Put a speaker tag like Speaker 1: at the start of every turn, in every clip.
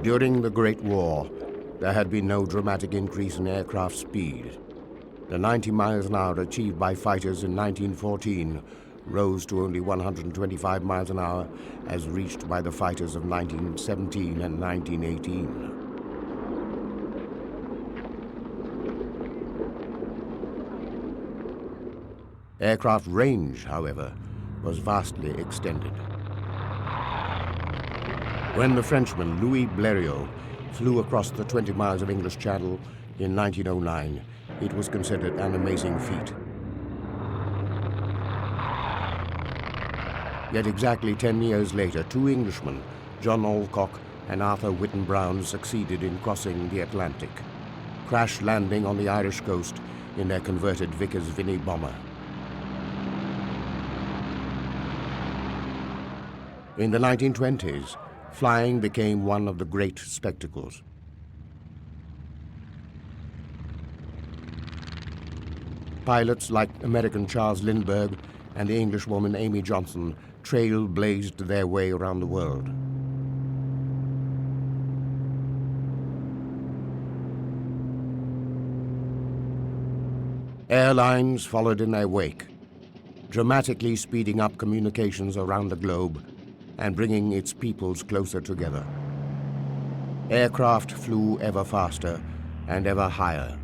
Speaker 1: During the Great War, there had been no dramatic increase in aircraft speed. The 90 miles an hour achieved by fighters in 1914 rose to only 125 miles an hour as reached by the fighters of 1917 and 1918. Aircraft range, however, was vastly extended. When the Frenchman Louis Blériot flew across the 20 miles of English Channel in 1909, it was considered an amazing feat. Yet exactly 10 years later, two Englishmen, John Alcock and Arthur Whitten Brown, succeeded in crossing the Atlantic, crash landing on the Irish coast in their converted Vickers-Vinny bomber. In the 1920s, flying became one of the great spectacles. Pilots like American Charles Lindbergh and the Englishwoman Amy Johnson trailblazed their way around the world. Airlines followed in their wake, dramatically speeding up communications around the globe and bringing its peoples closer together. Aircraft flew ever faster and ever higher.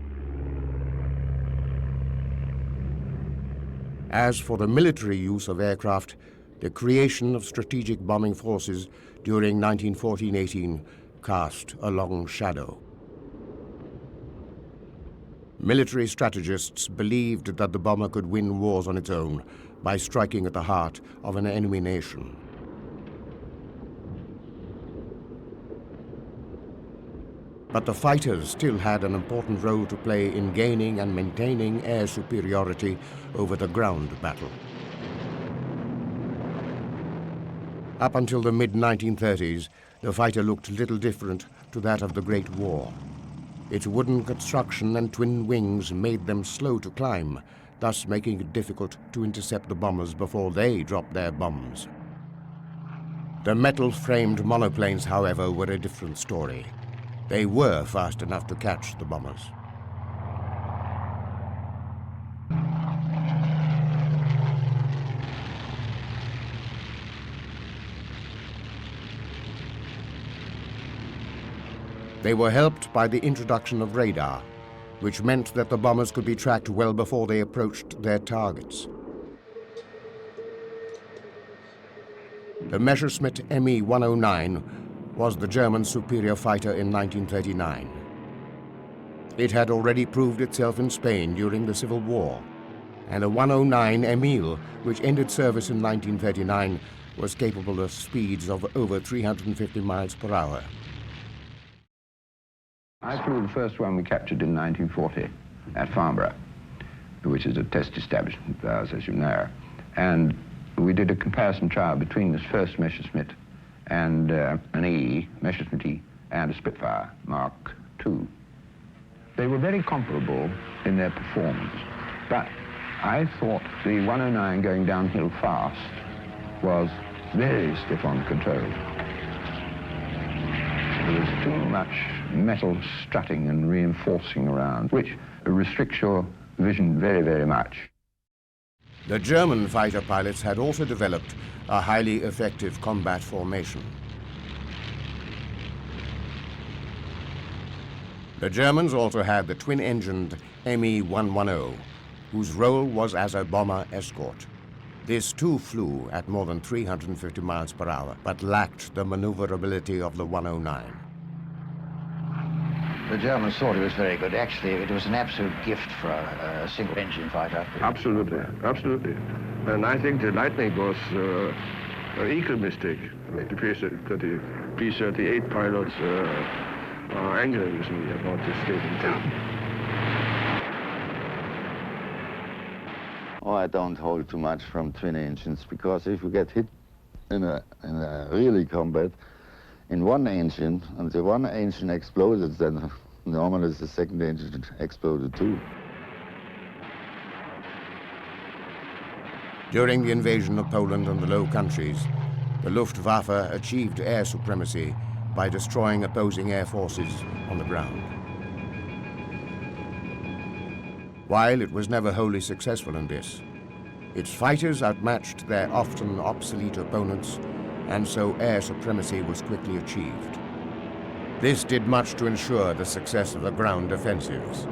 Speaker 1: As for the military use of aircraft, the creation of strategic bombing forces during 1914-18 cast a long shadow. Military strategists believed that the bomber could win wars on its own by striking at the heart of an enemy nation. But the fighters still had an important role to play in gaining and maintaining air superiority over the ground battle. Up until the mid-1930s, the fighter looked little different to that of the Great War. Its wooden construction and twin wings made them slow to climb, thus making it difficult to intercept the bombers before they dropped their bombs. The metal-framed monoplanes, however, were a different story. They were fast enough to catch the bombers. They were helped by the introduction of radar, which meant that the bombers could be tracked well before they approached their targets. The Messerschmitt Me-109 was the German superior fighter in 1939. It had already proved itself in Spain during the Civil War, and a 109 Emile, which ended service in 1939, was capable of speeds of over 350 miles per hour.
Speaker 2: I flew the first one we captured in 1940 at Farnborough, which is a test establishment of ours, as you know. And we did a comparison trial between this first Messerschmitt and an E, Messerschmitt E, and a Spitfire Mark II. They were very comparable in their performance, but I thought the 109 going downhill fast was very stiff on control. There was too much metal strutting and reinforcing around, which restricts your vision very, very much.
Speaker 1: The German fighter pilots had also developed a highly effective combat formation. The Germans also had the twin-engined Me-110, whose role was as a bomber escort. This too flew at more than 350 miles per hour, but lacked the maneuverability of the 109.
Speaker 3: The Germans thought it was very good. Actually, it was an absolute gift for a single-engine fighter.
Speaker 4: Absolutely, absolutely. And I think the Lightning was an equal mistake. The P-38 pilots are angry with me about this statement.
Speaker 5: Oh, I don't hold too much from twin engines, because if you get hit in a really combat in one engine, and the one engine explodes, then normally the second engine exploded too.
Speaker 1: During the invasion of Poland and the Low Countries, the Luftwaffe achieved air supremacy by destroying opposing air forces on the ground. While it was never wholly successful in this, its fighters outmatched their often obsolete opponents, and so air supremacy was quickly achieved. This did much to ensure the success of the ground offensives.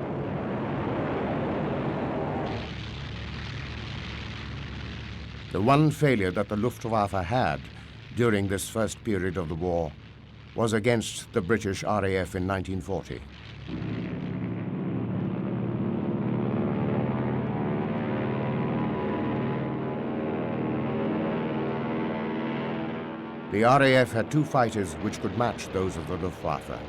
Speaker 1: The one failure that the Luftwaffe had during this first period of the war was against the British RAF in 1940. The RAF had two fighters which could match those of the Luftwaffe,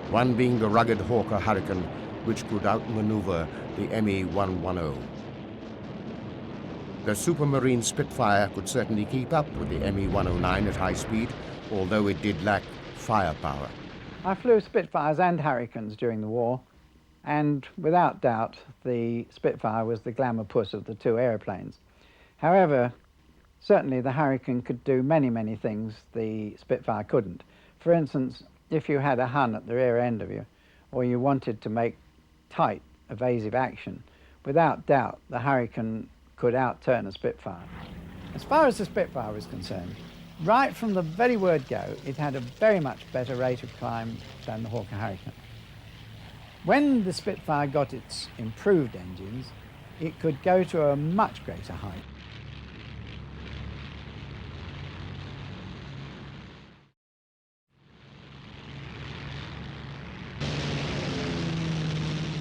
Speaker 1: one being the rugged Hawker Hurricane, which could outmaneuver the Me-110. The Supermarine Spitfire could certainly keep up with the Me-109 at high speed, although it did lack firepower.
Speaker 6: I flew Spitfires and Hurricanes during the war, and without doubt the Spitfire was the glamour puss of the two aeroplanes. However, certainly the Hurricane could do many things the Spitfire couldn't. For instance, if you had a Hun at the rear end of you, or you wanted to make tight, evasive action, without doubt the Hurricane could outturn a Spitfire. As far as the Spitfire was concerned, right from the very word go, it had a very much better rate of climb than the Hawker Hurricane. When the Spitfire got its improved engines, it could go to a much greater height.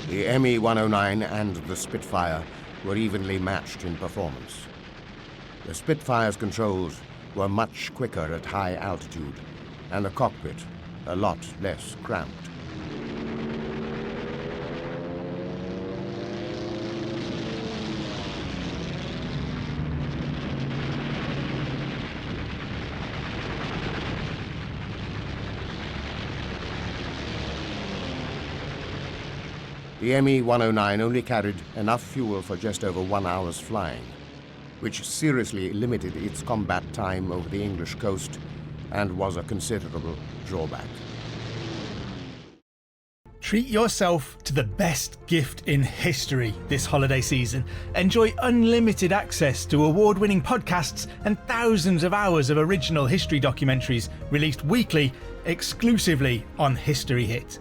Speaker 1: The Me-109 and the Spitfire were evenly matched in performance. The Spitfire's controls were much quicker at high altitude, and the cockpit a lot less cramped. The Me-109 only carried enough fuel for just over 1 hour's flying, which seriously limited its combat time over the English coast and was a considerable drawback.
Speaker 7: Treat yourself to the best gift in history this holiday season. Enjoy unlimited access to award-winning podcasts and thousands of hours of original history documentaries released weekly exclusively on History Hit.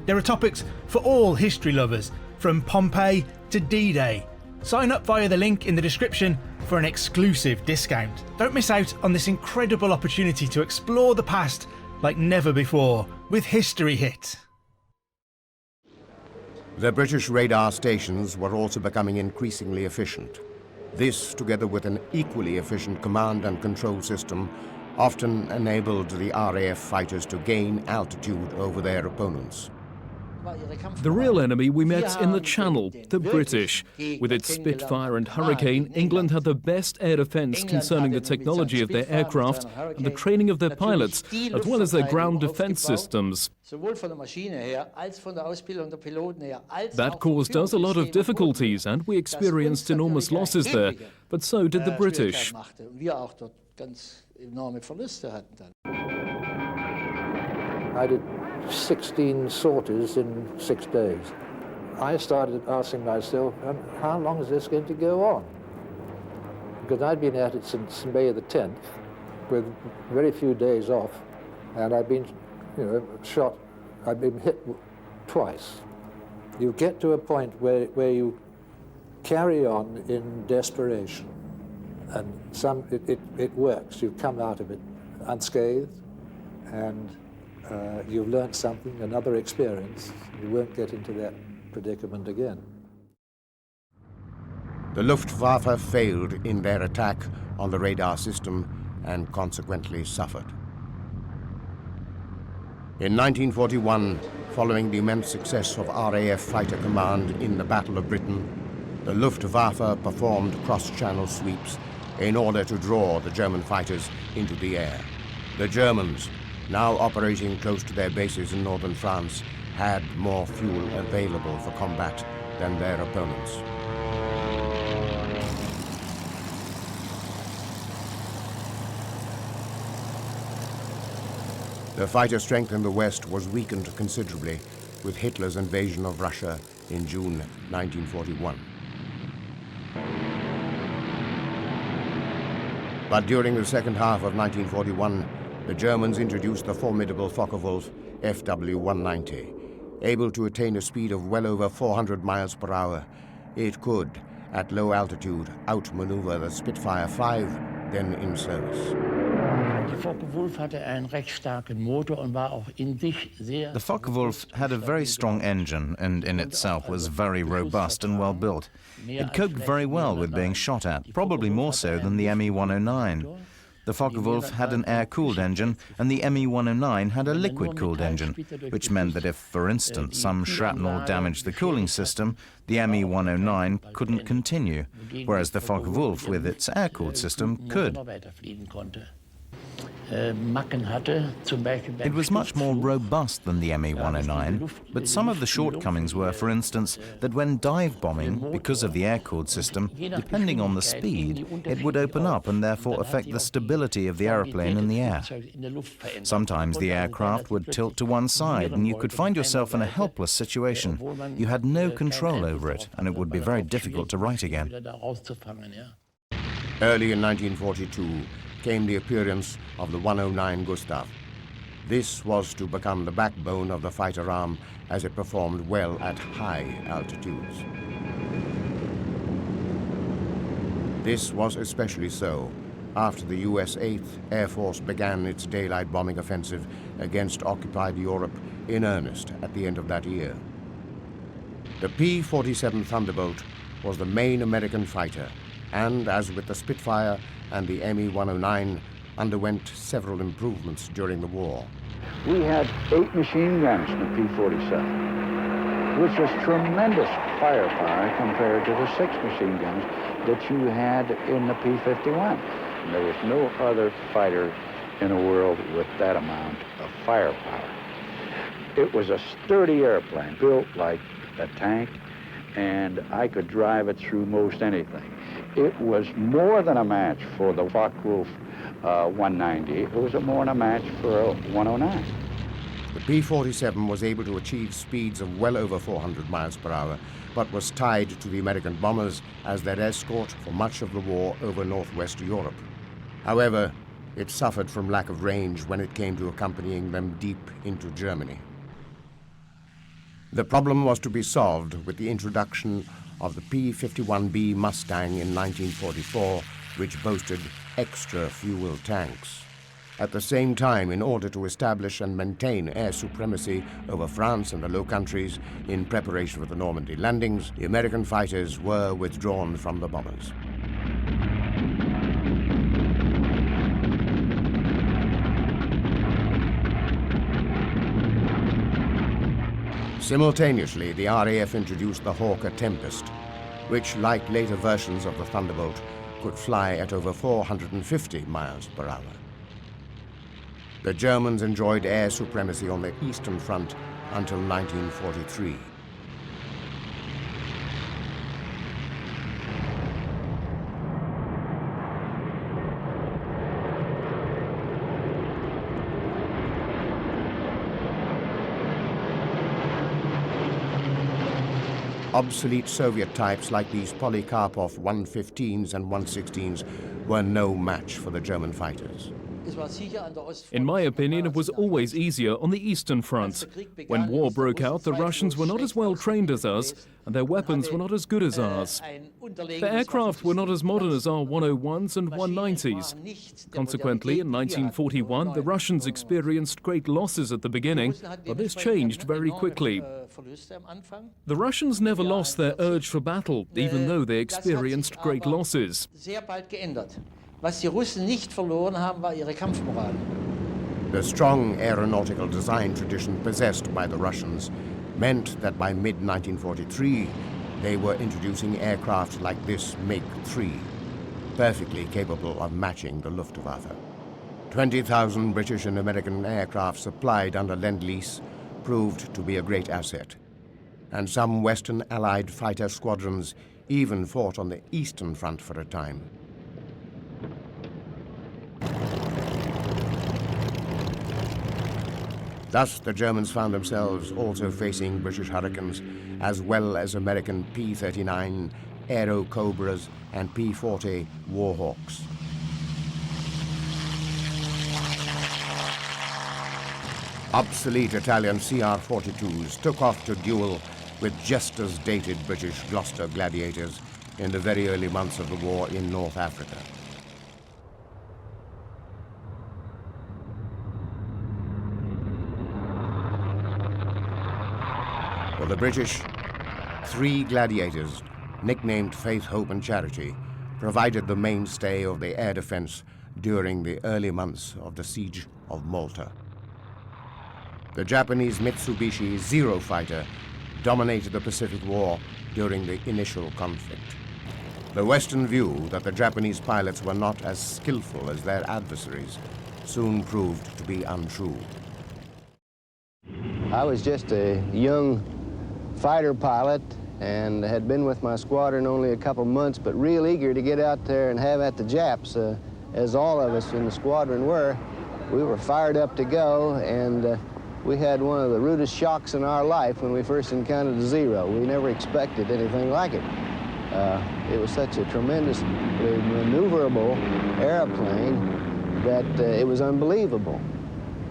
Speaker 7: There are topics for all history lovers, from Pompeii to D-Day. Sign up via the link in the description for an exclusive discount. Don't miss out on this incredible opportunity to explore the past like never before with History Hit.
Speaker 1: The British radar stations were also becoming increasingly efficient. This, together with an equally efficient command and control system, often enabled the RAF fighters to gain altitude over their opponents.
Speaker 8: The real enemy we met in the Channel, the British. With its Spitfire and Hurricane, England had the best air defence concerning the technology of their aircraft and the training of their pilots, as well as their ground defence systems. That caused us a lot of difficulties, and we experienced enormous losses there, but so did the British.
Speaker 9: I did 16 sorties in 6 days. I started asking myself, how long is this going to go on? Because I'd been at it since May the 10th, with very few days off, and I'd been, shot, I'd been hit twice. You get to a point where you carry on in desperation, and it works. You come out of it unscathed, and you've learned something, another experience. You won't get into that predicament again.
Speaker 1: The Luftwaffe failed in their attack on the radar system and consequently suffered. In 1941, following the immense success of RAF Fighter Command in the Battle of Britain, the Luftwaffe performed cross-channel sweeps in order to draw the German fighters into the air. The Germans, now operating close to their bases in northern France, had more fuel available for combat than their opponents. The fighter strength in the West was weakened considerably with Hitler's invasion of Russia in June 1941. But during the second half of 1941, the Germans introduced the formidable Focke-Wulf FW-190. Able to attain a speed of well over 400 miles per hour, it could, at low altitude, outmaneuver the Spitfire 5, then in service.
Speaker 10: The Focke-Wulf had a very strong engine and in itself was very robust and well built. It coped very well with being shot at, probably more so than the Me-109. The Focke-Wulf had an air-cooled engine and the Me-109 had a liquid-cooled engine, which meant that if, for instance, some shrapnel damaged the cooling system, the Me-109 couldn't continue, whereas the Focke-Wulf with its air-cooled system could. It was much more robust than the Me-109, but some of the shortcomings were, for instance, that when dive bombing, because of the air-cooled system, depending on the speed, it would open up and therefore affect the stability of the aeroplane in the air. Sometimes the aircraft would tilt to one side and you could find yourself in a helpless situation. You had no control over it and it would be very difficult to right again.
Speaker 1: Early in 1942, came the appearance of the 109 Gustav. This was to become the backbone of the fighter arm as it performed well at high altitudes. This was especially so after the US 8th Air Force began its daylight bombing offensive against occupied Europe in earnest at the end of that year. The P-47 Thunderbolt was the main American fighter, and as with the Spitfire and the Me-109, underwent several improvements during the war.
Speaker 11: We had 8 machine guns in the P-47, which was tremendous firepower compared to the 6 machine guns that you had in the P-51. And there was no other fighter in the world with that amount of firepower. It was a sturdy airplane, built like a tank, and I could drive it through most anything. It was more than a match for the Focke-Wulf 190. It was more than a match for a 109.
Speaker 1: The P-47 was able to achieve speeds of well over 400 miles per hour, but was tied to the American bombers as their escort for much of the war over northwest Europe. However, it suffered from lack of range when it came to accompanying them deep into Germany. The problem was to be solved with the introduction of the P-51B Mustang in 1944, which boasted extra fuel tanks. At the same time, in order to establish and maintain air supremacy over France and the Low Countries in preparation for the Normandy landings, the American fighters were withdrawn from the bombers. Simultaneously, the RAF introduced the Hawker Tempest, which, like later versions of the Thunderbolt, could fly at over 450 miles per hour. The Germans enjoyed air supremacy on the Eastern Front until 1943. Obsolete Soviet types like these Polikarpov 115s and 116s were no match for the German fighters.
Speaker 8: In my opinion, it was always easier on the Eastern Front. When war broke out, the Russians were not as well trained as us, and their weapons were not as good as ours. Their aircraft were not as modern as our 101s and 190s. Consequently, in 1941, the Russians experienced great losses at the beginning, but this changed very quickly. The Russians never lost their urge for battle, even though they experienced great losses.
Speaker 1: The strong aeronautical design tradition possessed by the Russians meant that by mid-1943, they were introducing aircraft like this MiG-3, perfectly capable of matching the Luftwaffe. 20,000 British and American aircraft supplied under Lend-Lease proved to be a great asset, and some Western Allied fighter squadrons even fought on the Eastern Front for a time. Thus, the Germans found themselves also facing British Hurricanes, as well as American P-39, Aero Cobras, and P-40 Warhawks. Obsolete Italian CR-42s took off to duel with just as dated British Gloucester Gladiators in the very early months of the war in North Africa. For the British, 3 Gladiators, nicknamed Faith, Hope and Charity, provided the mainstay of the air defense during the early months of the siege of Malta. The Japanese Mitsubishi Zero fighter dominated the Pacific War during the initial conflict. The Western view that the Japanese pilots were not as skillful as their adversaries soon proved to be untrue.
Speaker 12: I was just a young fighter pilot and had been with my squadron only a couple months, but real eager to get out there and have at the Japs, as all of us in the squadron were. We were fired up to go, and we had one of the rudest shocks in our life when we first encountered the Zero. We never expected anything like it. It was such a tremendously maneuverable airplane that it was unbelievable.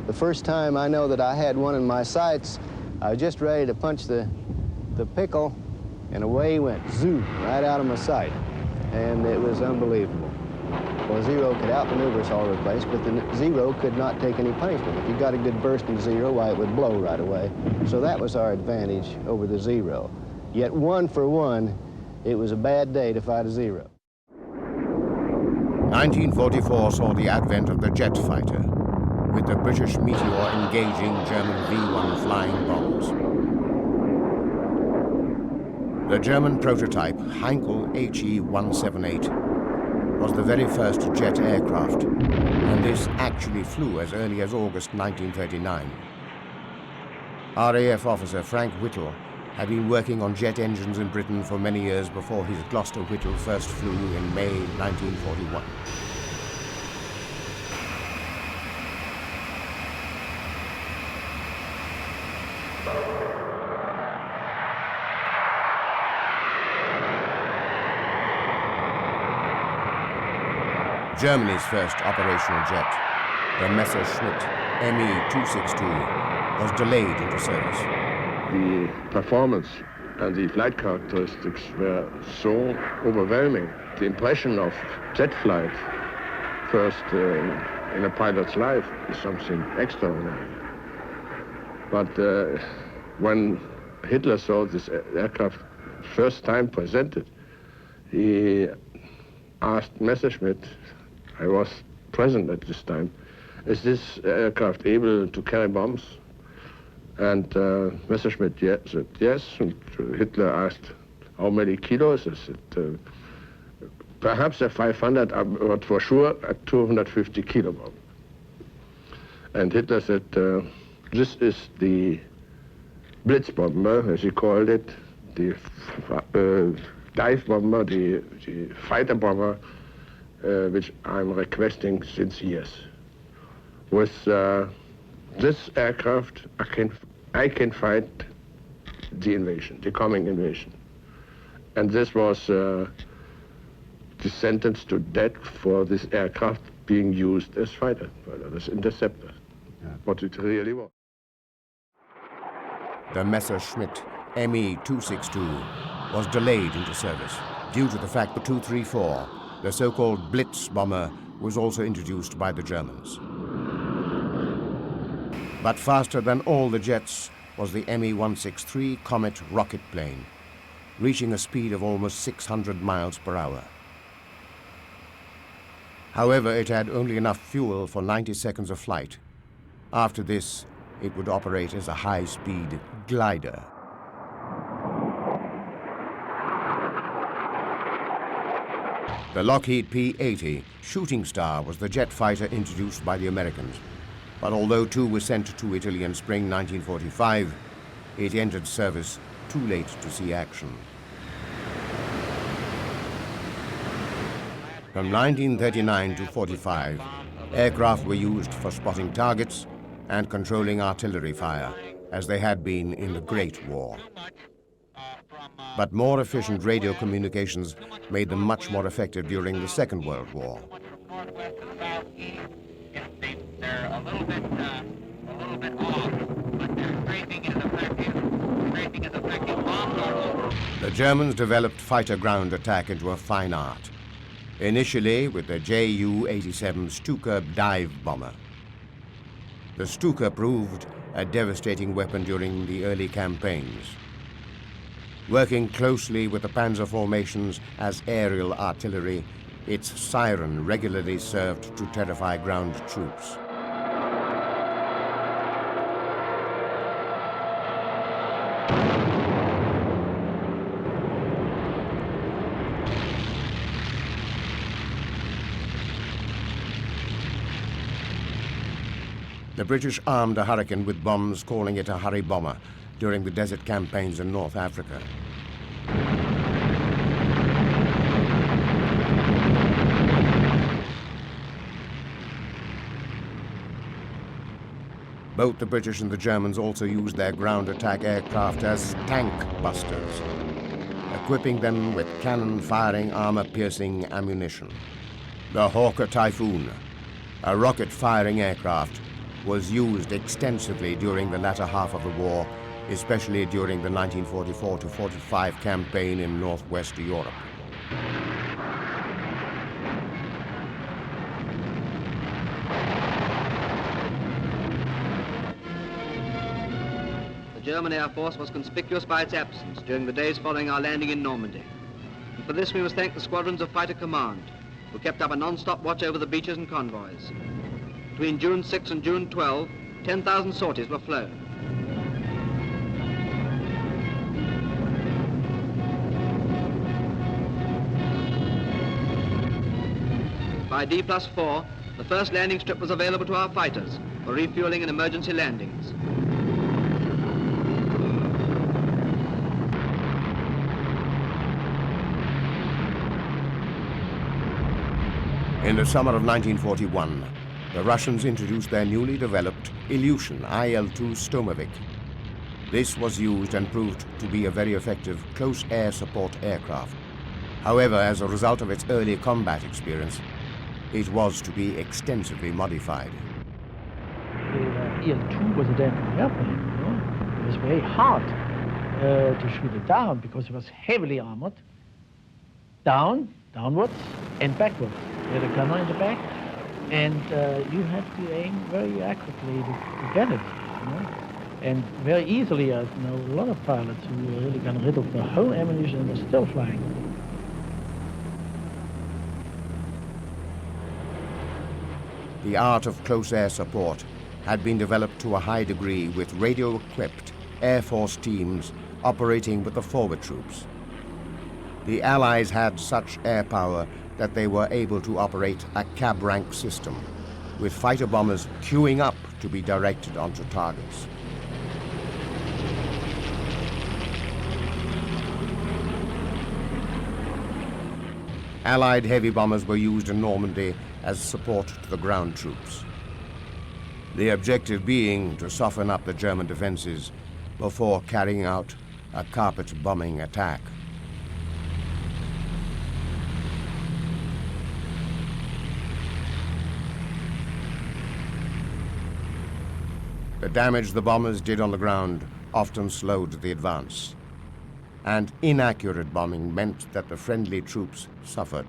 Speaker 12: The first time I know that I had one in my sights, I was just ready to punch the pickle, and away he went, zoo, right out of my sight. And it was unbelievable. Well, the Zero could outmaneuver us all over the place, but the Zero could not take any punishment. If you got a good burst in Zero, why, it would blow right away. So that was our advantage over the Zero. Yet 1 for 1, it was a bad day to fight a Zero.
Speaker 1: 1944 saw the advent of the jet fighter, with the British Meteor engaging German V-1 flying bombs. The German prototype Heinkel HE-178 was the very first jet aircraft, and this actually flew as early as August 1939. RAF officer Frank Whittle had been working on jet engines in Britain for many years before his Gloucester Whittle first flew in May 1941. Germany's first operational jet, the Messerschmitt Me-262, was delayed into service.
Speaker 4: The performance and the flight characteristics were so overwhelming. The impression of jet flight, first in a pilot's life, is something extraordinary. But when Hitler saw this aircraft first time presented, he asked Messerschmitt, I was present at this time, is this aircraft able to carry bombs? And Messerschmitt said yes, and Hitler asked how many kilos is it? Perhaps a 500, but for sure a 250 kilo bomb. And Hitler said, this is the Blitzbomber, as he called it, the dive bomber, the fighter bomber, which I'm requesting since years. With this aircraft, I can fight the invasion, the coming invasion. And this was the sentence to death for this aircraft being used as fighter, as interceptor, what it really was.
Speaker 1: The Messerschmitt Me-262 was delayed into service due to the fact that 234, the so-called Blitz bomber, was also introduced by the Germans. But faster than all the jets was the Me-163 Comet rocket plane, reaching a speed of almost 600 miles per hour. However, it had only enough fuel for 90 seconds of flight. After this, it would operate as a high-speed glider. The Lockheed P-80 Shooting Star was the jet fighter introduced by the Americans. But although 2 were sent to Italy in spring 1945, it entered service too late to see action. From 1939 to 45, aircraft were used for spotting targets, and controlling artillery fire, as they had been in the Great War. But more efficient radio communications made them much more effective during the Second World War.
Speaker 13: They're a little bit off, but their tracing is effective. Tracing is effective. Bombs are over.
Speaker 1: The Germans developed fighter ground attack into a fine art, initially with the Ju-87 Stuka dive bomber. The Stuka proved a devastating weapon during the early campaigns. Working closely with the panzer formations as aerial artillery, its siren regularly served to terrify ground troops. The British armed a Hurricane with bombs, calling it a Hurry Bomber, during the desert campaigns in North Africa. Both the British and the Germans also used their ground attack aircraft as tank busters, equipping them with cannon-firing, armor-piercing ammunition. The Hawker Typhoon, a rocket-firing aircraft, was used extensively during the latter half of the war, especially during the 1944-45 campaign in northwest Europe.
Speaker 14: The German Air Force was conspicuous by its absence during the days following our landing in Normandy. And for this we must thank the squadrons of Fighter Command, who kept up a non-stop watch over the beaches and convoys. Between June 6 and June 12, 10,000 sorties were flown. By D+4, the first landing strip was available to our fighters for refueling and emergency landings.
Speaker 1: In the summer of 1941, the Russians introduced their newly developed Ilyushin IL-2 Stomovik. This was used and proved to be a very effective close air support aircraft. However, as a result of its early combat experience, it was to be extensively modified.
Speaker 15: The IL-2 was a dangerous airplane, you know? It was very hard to shoot it down because it was heavily armored, downwards, and backwards. You had a gunner in the back, and you had to aim very accurately to get it, you know? And very easily, I know a lot of pilots who really got rid of the whole ammunition and were still flying.
Speaker 1: The art of close air support had been developed to a high degree with radio-equipped Air Force teams operating with the forward troops. The Allies had such air power that they were able to operate a cab rank system, with fighter bombers queuing up to be directed onto targets. Allied heavy bombers were used in Normandy as support to the ground troops, the objective being to soften up the German defenses before carrying out a carpet bombing attack. The damage the bombers did on the ground often slowed the advance, and inaccurate bombing meant that the friendly troops suffered.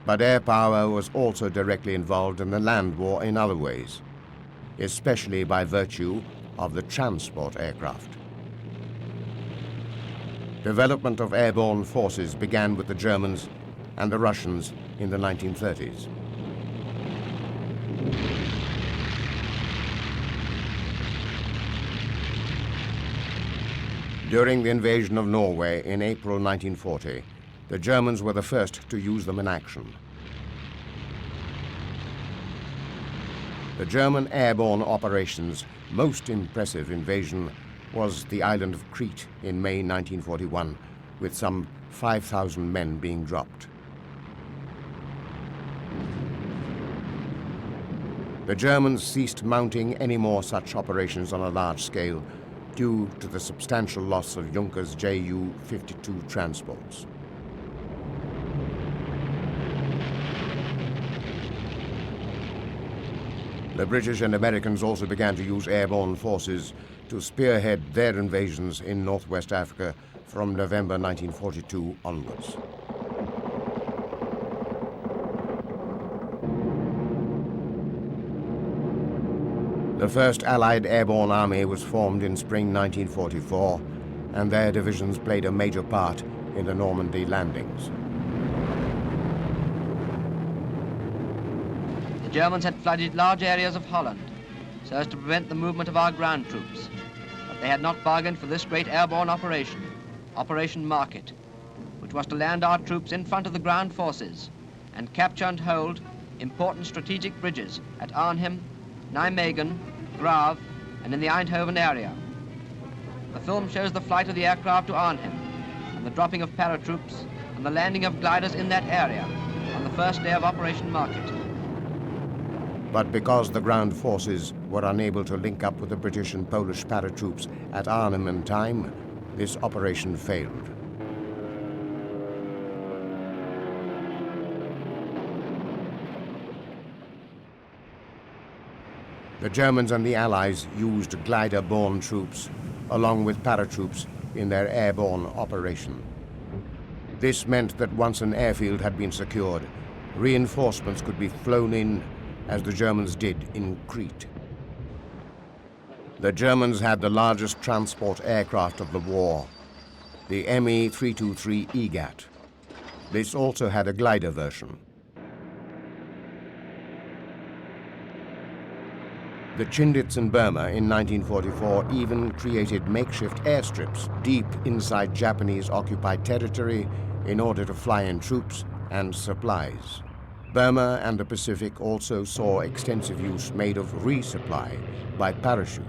Speaker 1: But air power was also directly involved in the land war in other ways, especially by virtue of the transport aircraft. Development of airborne forces began with the Germans and the Russians in the 1930s. During the invasion of Norway in April 1940, the Germans were the first to use them in action. The German airborne operations' most impressive invasion was the island of Crete in May 1941, with some 5,000 men being dropped. The Germans ceased mounting any more such operations on a large scale due to the substantial loss of Junkers Ju-52 transports. The British and Americans also began to use airborne forces to spearhead their invasions in northwest Africa from November 1942 onwards. The first Allied Airborne Army was formed in spring 1944, and their divisions played a major part in the Normandy landings.
Speaker 14: The Germans had flooded large areas of Holland so as to prevent the movement of our ground troops. But they had not bargained for this great airborne operation, Operation Market, which was to land our troops in front of the ground forces and capture and hold important strategic bridges at Arnhem, Nijmegen, Grave, and in the Eindhoven area. The film shows the flight of the aircraft to Arnhem and the dropping of paratroops and the landing of gliders in that area on the first day of Operation Market.
Speaker 1: But because the ground forces were unable to link up with the British and Polish paratroops at Arnhem in time, this operation failed. The Germans and the Allies used glider-borne troops along with paratroops in their airborne operation. This meant that once an airfield had been secured, reinforcements could be flown in as the Germans did in Crete. The Germans had the largest transport aircraft of the war, the Me-323 EGAT. This also had a glider version. The Chindits in Burma in 1944 even created makeshift airstrips deep inside Japanese-occupied territory in order to fly in troops and supplies. Burma and the Pacific also saw extensive use made of resupply by parachute.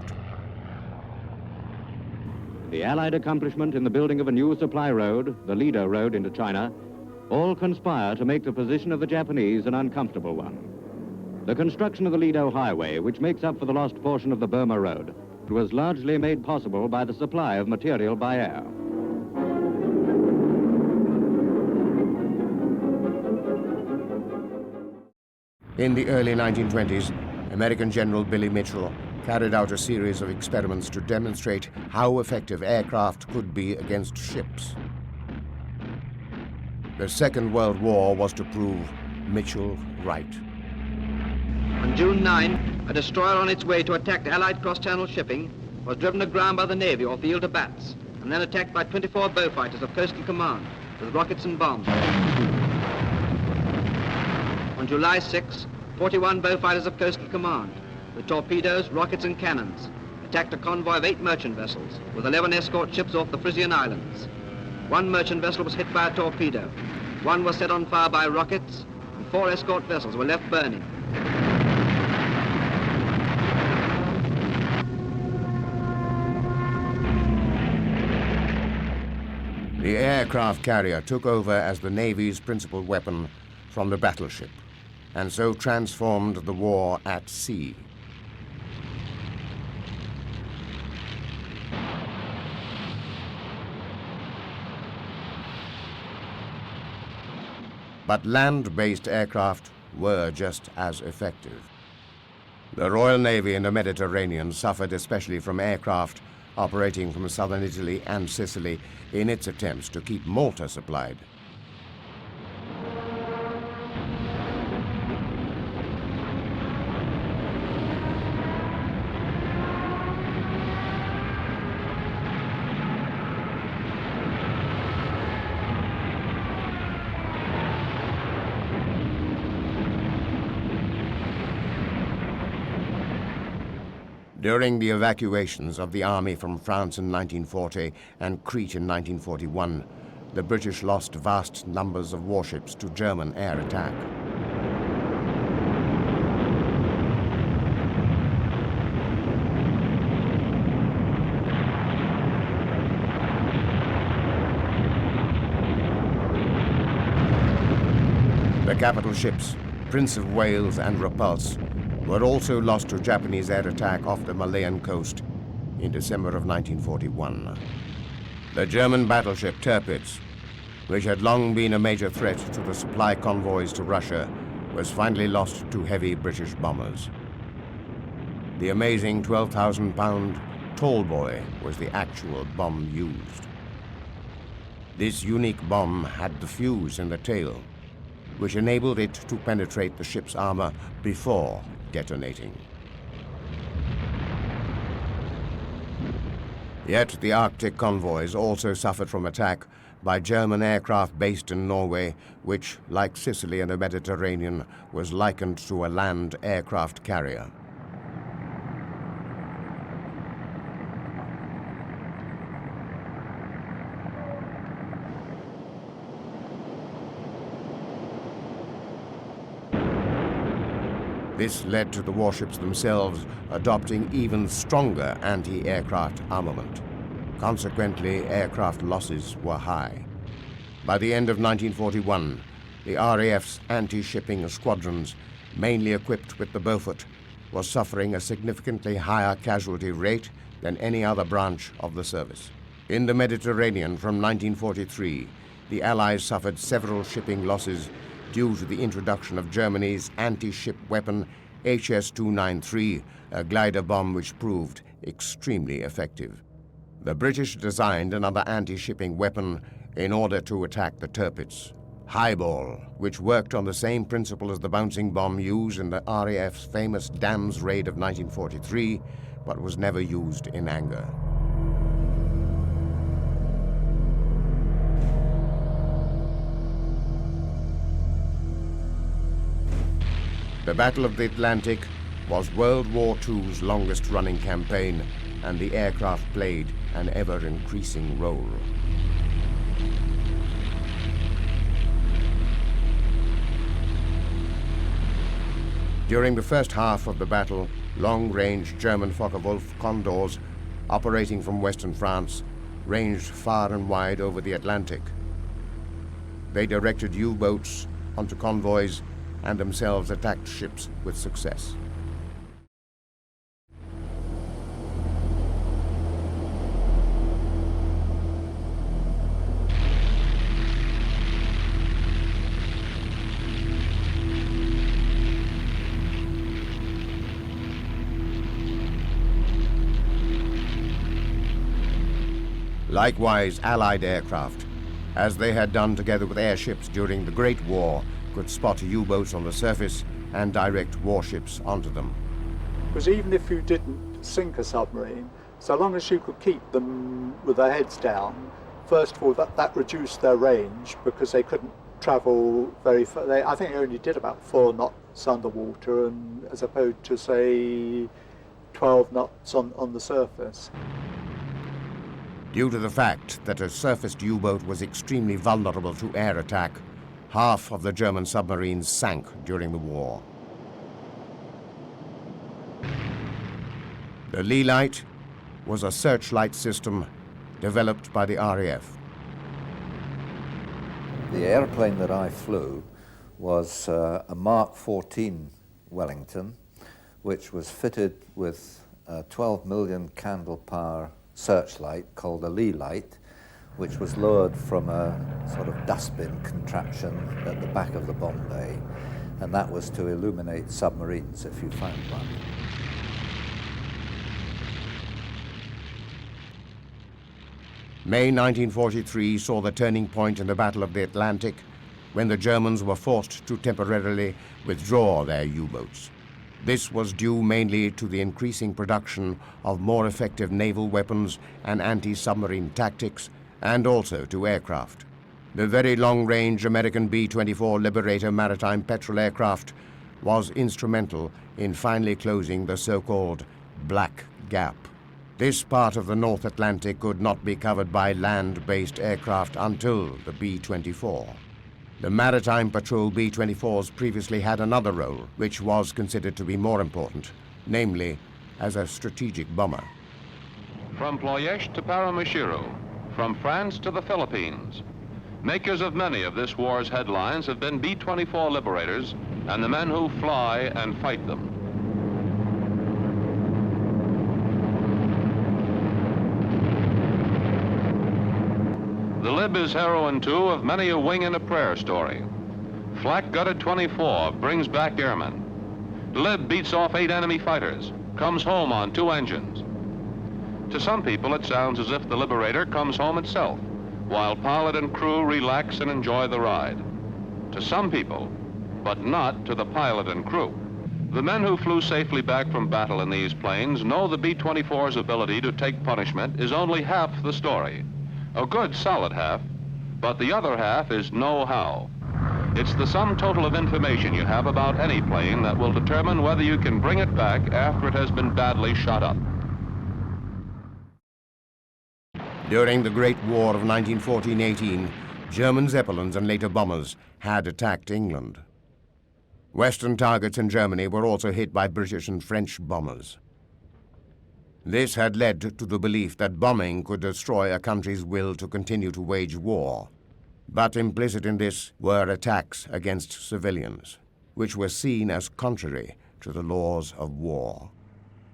Speaker 16: The Allied accomplishment in the building of a new supply road, the Lido Road into China, all conspire to make the position of the Japanese an uncomfortable one. The construction of the Lido Highway, which makes up for the lost portion of the Burma Road, was largely made possible by the supply of material by air.
Speaker 1: In the early 1920s, American General Billy Mitchell carried out a series of experiments to demonstrate how effective aircraft could be against ships. The Second World War was to prove Mitchell right.
Speaker 14: On June 9, a destroyer on its way to attack Allied cross-channel shipping was driven aground by the Navy or field to bats, and then attacked by 24 Beaufighters of Coastal Command with rockets and bombs. On July 6, 41 Beaufighters of Coastal Command, with torpedoes, rockets and cannons, attacked a convoy of 8 merchant vessels with 11 escort ships off the Frisian Islands. 1 merchant vessel was hit by a torpedo, 1 was set on fire by rockets, and 4 escort vessels were left burning.
Speaker 1: The aircraft carrier took over as the Navy's principal weapon from the battleship, and so transformed the war at sea. But land-based aircraft were just as effective. The Royal Navy in the Mediterranean suffered especially from aircraft operating from southern Italy and Sicily in its attempts to keep Malta supplied. During the evacuations of the army from France in 1940 and Crete in 1941, the British lost vast numbers of warships to German air attack. The capital ships, Prince of Wales and Repulse, were also lost to Japanese air attack off the Malayan coast in December of 1941. The German battleship Tirpitz, which had long been a major threat to the supply convoys to Russia, was finally lost to heavy British bombers. The amazing 12,000-pound Tall Boy was the actual bomb used. This unique bomb had the fuse in the tail, which enabled it to penetrate the ship's armor before detonating. Yet the Arctic convoys also suffered from attack by German aircraft based in Norway, which, like Sicily and the Mediterranean, was likened to a land aircraft carrier. This led to the warships themselves adopting even stronger anti-aircraft armament. Consequently, aircraft losses were high. By the end of 1941, the RAF's anti-shipping squadrons, mainly equipped with the Beaufort, was suffering a significantly higher casualty rate than any other branch of the service. In the Mediterranean from 1943, the Allies suffered several shipping losses due to the introduction of Germany's anti-ship weapon HS-293, a glider bomb which proved extremely effective. The British designed another anti-shipping weapon in order to attack the Tirpitz, Highball, which worked on the same principle as the bouncing bomb used in the RAF's famous Dams raid of 1943, but was never used in anger. The Battle of the Atlantic was World War II's longest-running campaign, and the aircraft played an ever-increasing role. During the first half of the battle, long-range German Focke-Wulf Condors, operating from western France, ranged far and wide over the Atlantic. They directed U-boats onto convoys and themselves attacked ships with success. Likewise, Allied aircraft, as they had done together with airships during the Great War, could spot U-boats on the surface and direct warships onto them.
Speaker 17: Because even if you didn't sink a submarine, so long as you could keep them with their heads down, first of all, that reduced their range because they couldn't travel very far. I think they only did about 4 knots underwater, and as opposed to, say, 12 knots on the surface.
Speaker 1: Due to the fact that a surfaced U-boat was extremely vulnerable to air attack, half of the German submarines sank during the war. The Lee-Light was a searchlight system developed by the RAF.
Speaker 9: The airplane that I flew was a Mark 14 Wellington, which was fitted with a 12 million candle power searchlight called a Lee-Light, which was lowered from a sort of dustbin contraption at the back of the bomb bay, and that was to illuminate submarines if you found one.
Speaker 1: May 1943 saw the turning point in the Battle of the Atlantic, when the Germans were forced to temporarily withdraw their U-boats. This was due mainly to the increasing production of more effective naval weapons and anti-submarine tactics, and also to aircraft. The very long-range American B-24 Liberator maritime petrol aircraft was instrumental in finally closing the so-called Black Gap. This part of the North Atlantic could not be covered by land-based aircraft until the B-24. The maritime patrol B-24s previously had another role, which was considered to be more important, namely as a strategic bomber.
Speaker 18: From Ploiești to Paramushiro, from France to the Philippines, makers of many of this war's headlines have been B-24 Liberators and the men who fly and fight them. Leb is heroine, too, of many a wing and a prayer story. Flak-gutted 24 brings back airmen. Leb beats off 8 enemy fighters, comes home on 2 engines. To some people, it sounds as if the Liberator comes home itself, while pilot and crew relax and enjoy the ride. To some people, but not to the pilot and crew. The men who flew safely back from battle in these planes know the B-24's ability to take punishment is only half the story. A good, solid half, but the other half is know-how. It's the sum total of information you have about any plane that will determine whether you can bring it back after it has been badly shot up.
Speaker 1: During the Great War of 1914-18, German Zeppelins and later bombers had attacked England. Western targets in Germany were also hit by British and French bombers. This had led to the belief that bombing could destroy a country's will to continue to wage war. But implicit in this were attacks against civilians, which were seen as contrary to the laws of war.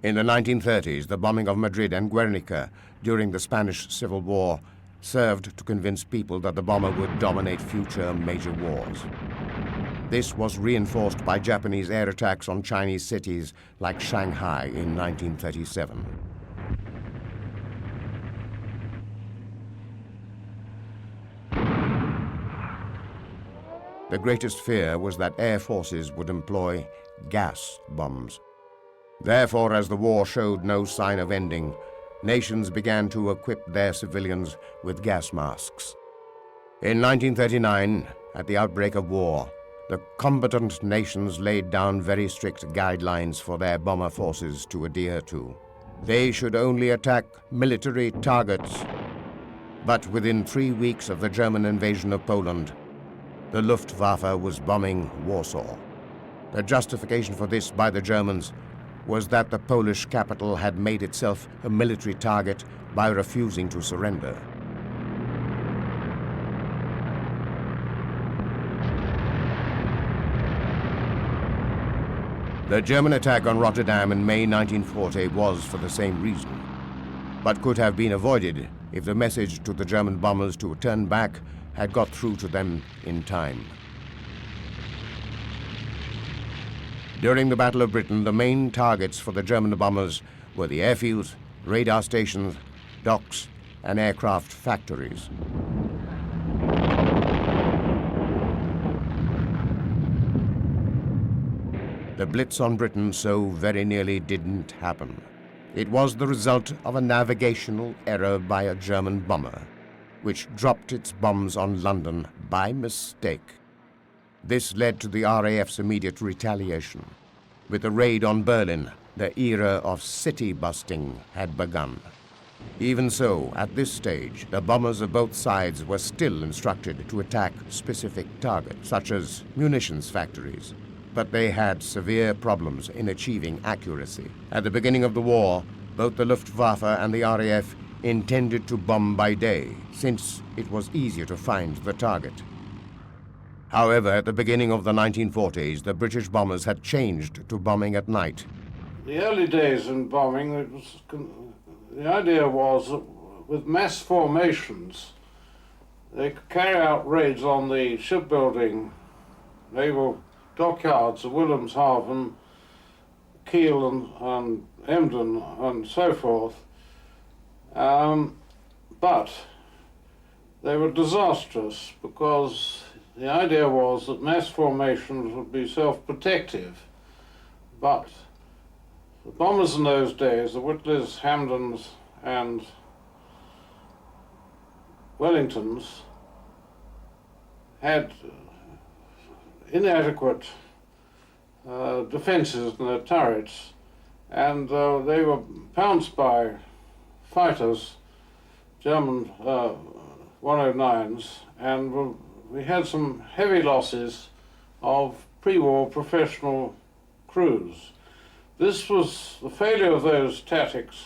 Speaker 1: In the 1930s, the bombing of Madrid and Guernica during the Spanish Civil War served to convince people that the bomber would dominate future major wars. This was reinforced by Japanese air attacks on Chinese cities like Shanghai in 1937. The greatest fear was that air forces would employ gas bombs. Therefore, as the war showed no sign of ending, nations began to equip their civilians with gas masks. In 1939, at the outbreak of war, the combatant nations laid down very strict guidelines for their bomber forces to adhere to. They should only attack military targets. But within 3 weeks of the German invasion of Poland, the Luftwaffe was bombing Warsaw. The justification for this by the Germans was that the Polish capital had made itself a military target by refusing to surrender. The German attack on Rotterdam in May 1940 was for the same reason, but could have been avoided if the message to the German bombers to turn back had got through to them in time. During the Battle of Britain, the main targets for the German bombers were the airfields, radar stations, docks, and aircraft factories. The Blitz on Britain so very nearly didn't happen. It was the result of a navigational error by a German bomber, which dropped its bombs on London by mistake. This led to the RAF's immediate retaliation. With the raid on Berlin, the era of city-busting had begun. Even so, at this stage, the bombers of both sides were still instructed to attack specific targets, such as munitions factories. But they had severe problems in achieving accuracy. At the beginning of the war, both the Luftwaffe and the RAF intended to bomb by day, since it was easier to find the target. However, at the beginning of the 1940s, the British bombers had changed to bombing at night.
Speaker 19: The early days in bombing, the idea was that with mass formations, they could carry out raids on the shipbuilding, naval dockyards of Wilhelmshaven, Kiel and Emden and so forth, but they were disastrous because the idea was that mass formations would be self-protective, but the bombers in those days, the Whitleys, Hamdens and Wellingtons, had inadequate defenses in their turrets, and they were pounced by fighters, German 109s, and we had some heavy losses of pre-war professional crews. This was, the failure of those tactics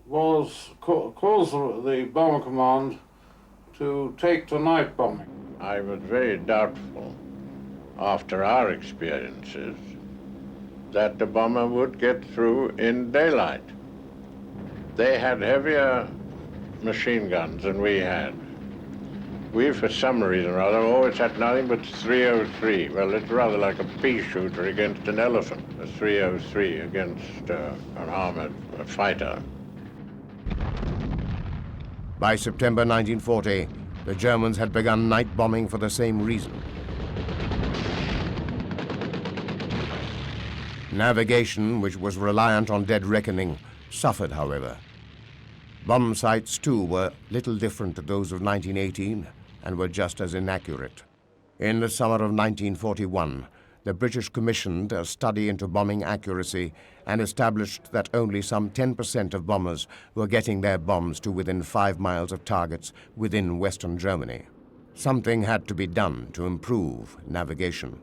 Speaker 19: caused the bomber command to take to night bombing.
Speaker 11: I was very doubtful, after our experiences, that the bomber would get through in daylight. They had heavier machine guns than we had,
Speaker 20: We, for some reason or other, always had nothing but 303. Well, it's rather like a pea shooter against an elephant, a 303 against an armored fighter.
Speaker 1: By September 1940, the Germans had begun night bombing for the same reason. Navigation, which was reliant on dead reckoning, suffered, however. Bomb sights, too, were little different to those of 1918 and were just as inaccurate. In the summer of 1941, the British commissioned a study into bombing accuracy and established that only some 10% of bombers were getting their bombs to within 5 miles of targets within Western Germany. Something had to be done to improve navigation.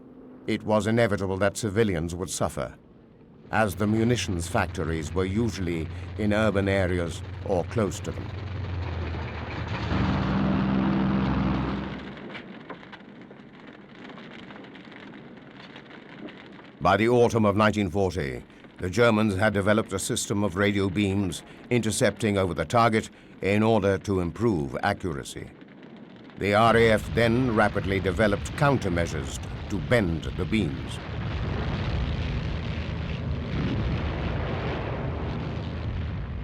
Speaker 1: It was inevitable that civilians would suffer, as the munitions factories were usually in urban areas or close to them. By the autumn of 1940, the Germans had developed a system of radio beams intercepting over the target in order to improve accuracy. The RAF then rapidly developed countermeasures to bend the beams.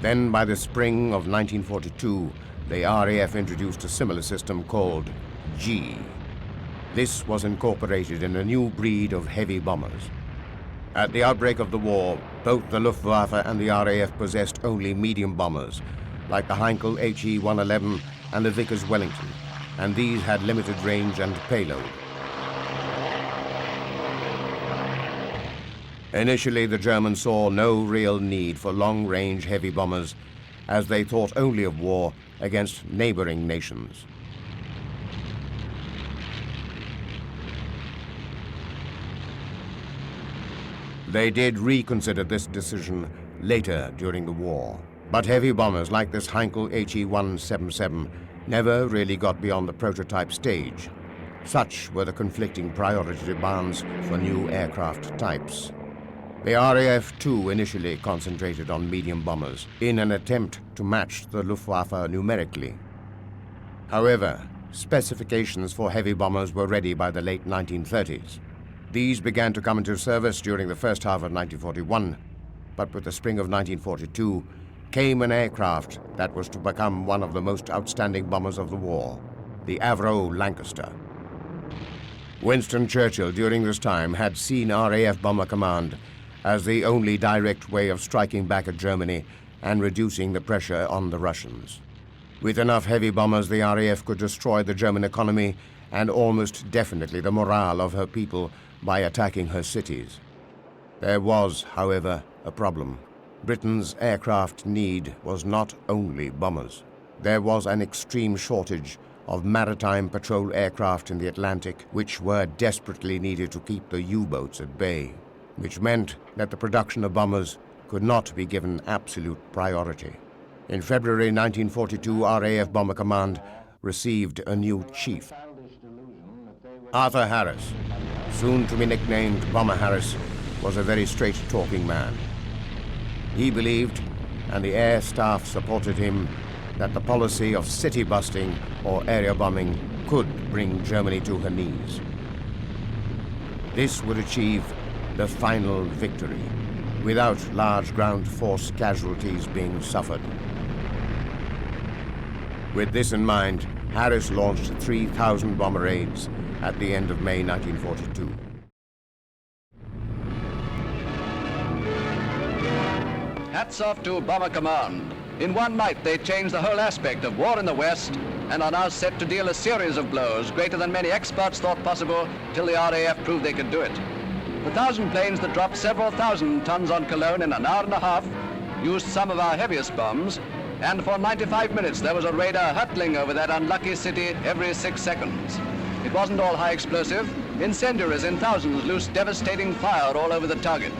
Speaker 1: Then, by the spring of 1942, the RAF introduced a similar system called G. This was incorporated in a new breed of heavy bombers. At the outbreak of the war, both the Luftwaffe and the RAF possessed only medium bombers, like the Heinkel HE-111 and the Vickers Wellington, and these had limited range and payload. Initially, the Germans saw no real need for long-range heavy bombers, as they thought only of war against neighboring nations. They did reconsider this decision later during the war, but heavy bombers like this Heinkel HE-177 never really got beyond the prototype stage. Such were the conflicting priority demands for new aircraft types. The RAF too initially concentrated on medium bombers in an attempt to match the Luftwaffe numerically. However, specifications for heavy bombers were ready by the late 1930s. These began to come into service during the first half of 1941, but with the spring of 1942 came an aircraft that was to become one of the most outstanding bombers of the war, the Avro Lancaster. Winston Churchill during this time had seen RAF Bomber Command as the only direct way of striking back at Germany and reducing the pressure on the Russians. With enough heavy bombers, the RAF could destroy the German economy and almost definitely the morale of her people by attacking her cities. There was, however, a problem. Britain's aircraft need was not only bombers. There was an extreme shortage of maritime patrol aircraft in the Atlantic, which were desperately needed to keep the U-boats at bay, which meant that the production of bombers could not be given absolute priority. In February 1942, RAF Bomber Command received a new chief. Arthur Harris, soon to be nicknamed Bomber Harris, was a very straight-talking man. He believed, and the air staff supported him, that the policy of city-busting or area bombing could bring Germany to her knees. This would achieve the final victory, without large ground force casualties being suffered. With this in mind, Harris launched 3,000 bomber raids at the end of May 1942.
Speaker 14: Hats off to Bomber Command. In one night, they changed the whole aspect of war in the West and are now set to deal a series of blows greater than many experts thought possible till the RAF proved they could do it. The 1,000 planes that dropped several thousand tons on Cologne in an hour and a half used some of our heaviest bombs, and for 95 minutes there was a raider hurtling over that unlucky city every 6 seconds. It wasn't all high explosive. Incendiaries in thousands loosed devastating fire all over the target.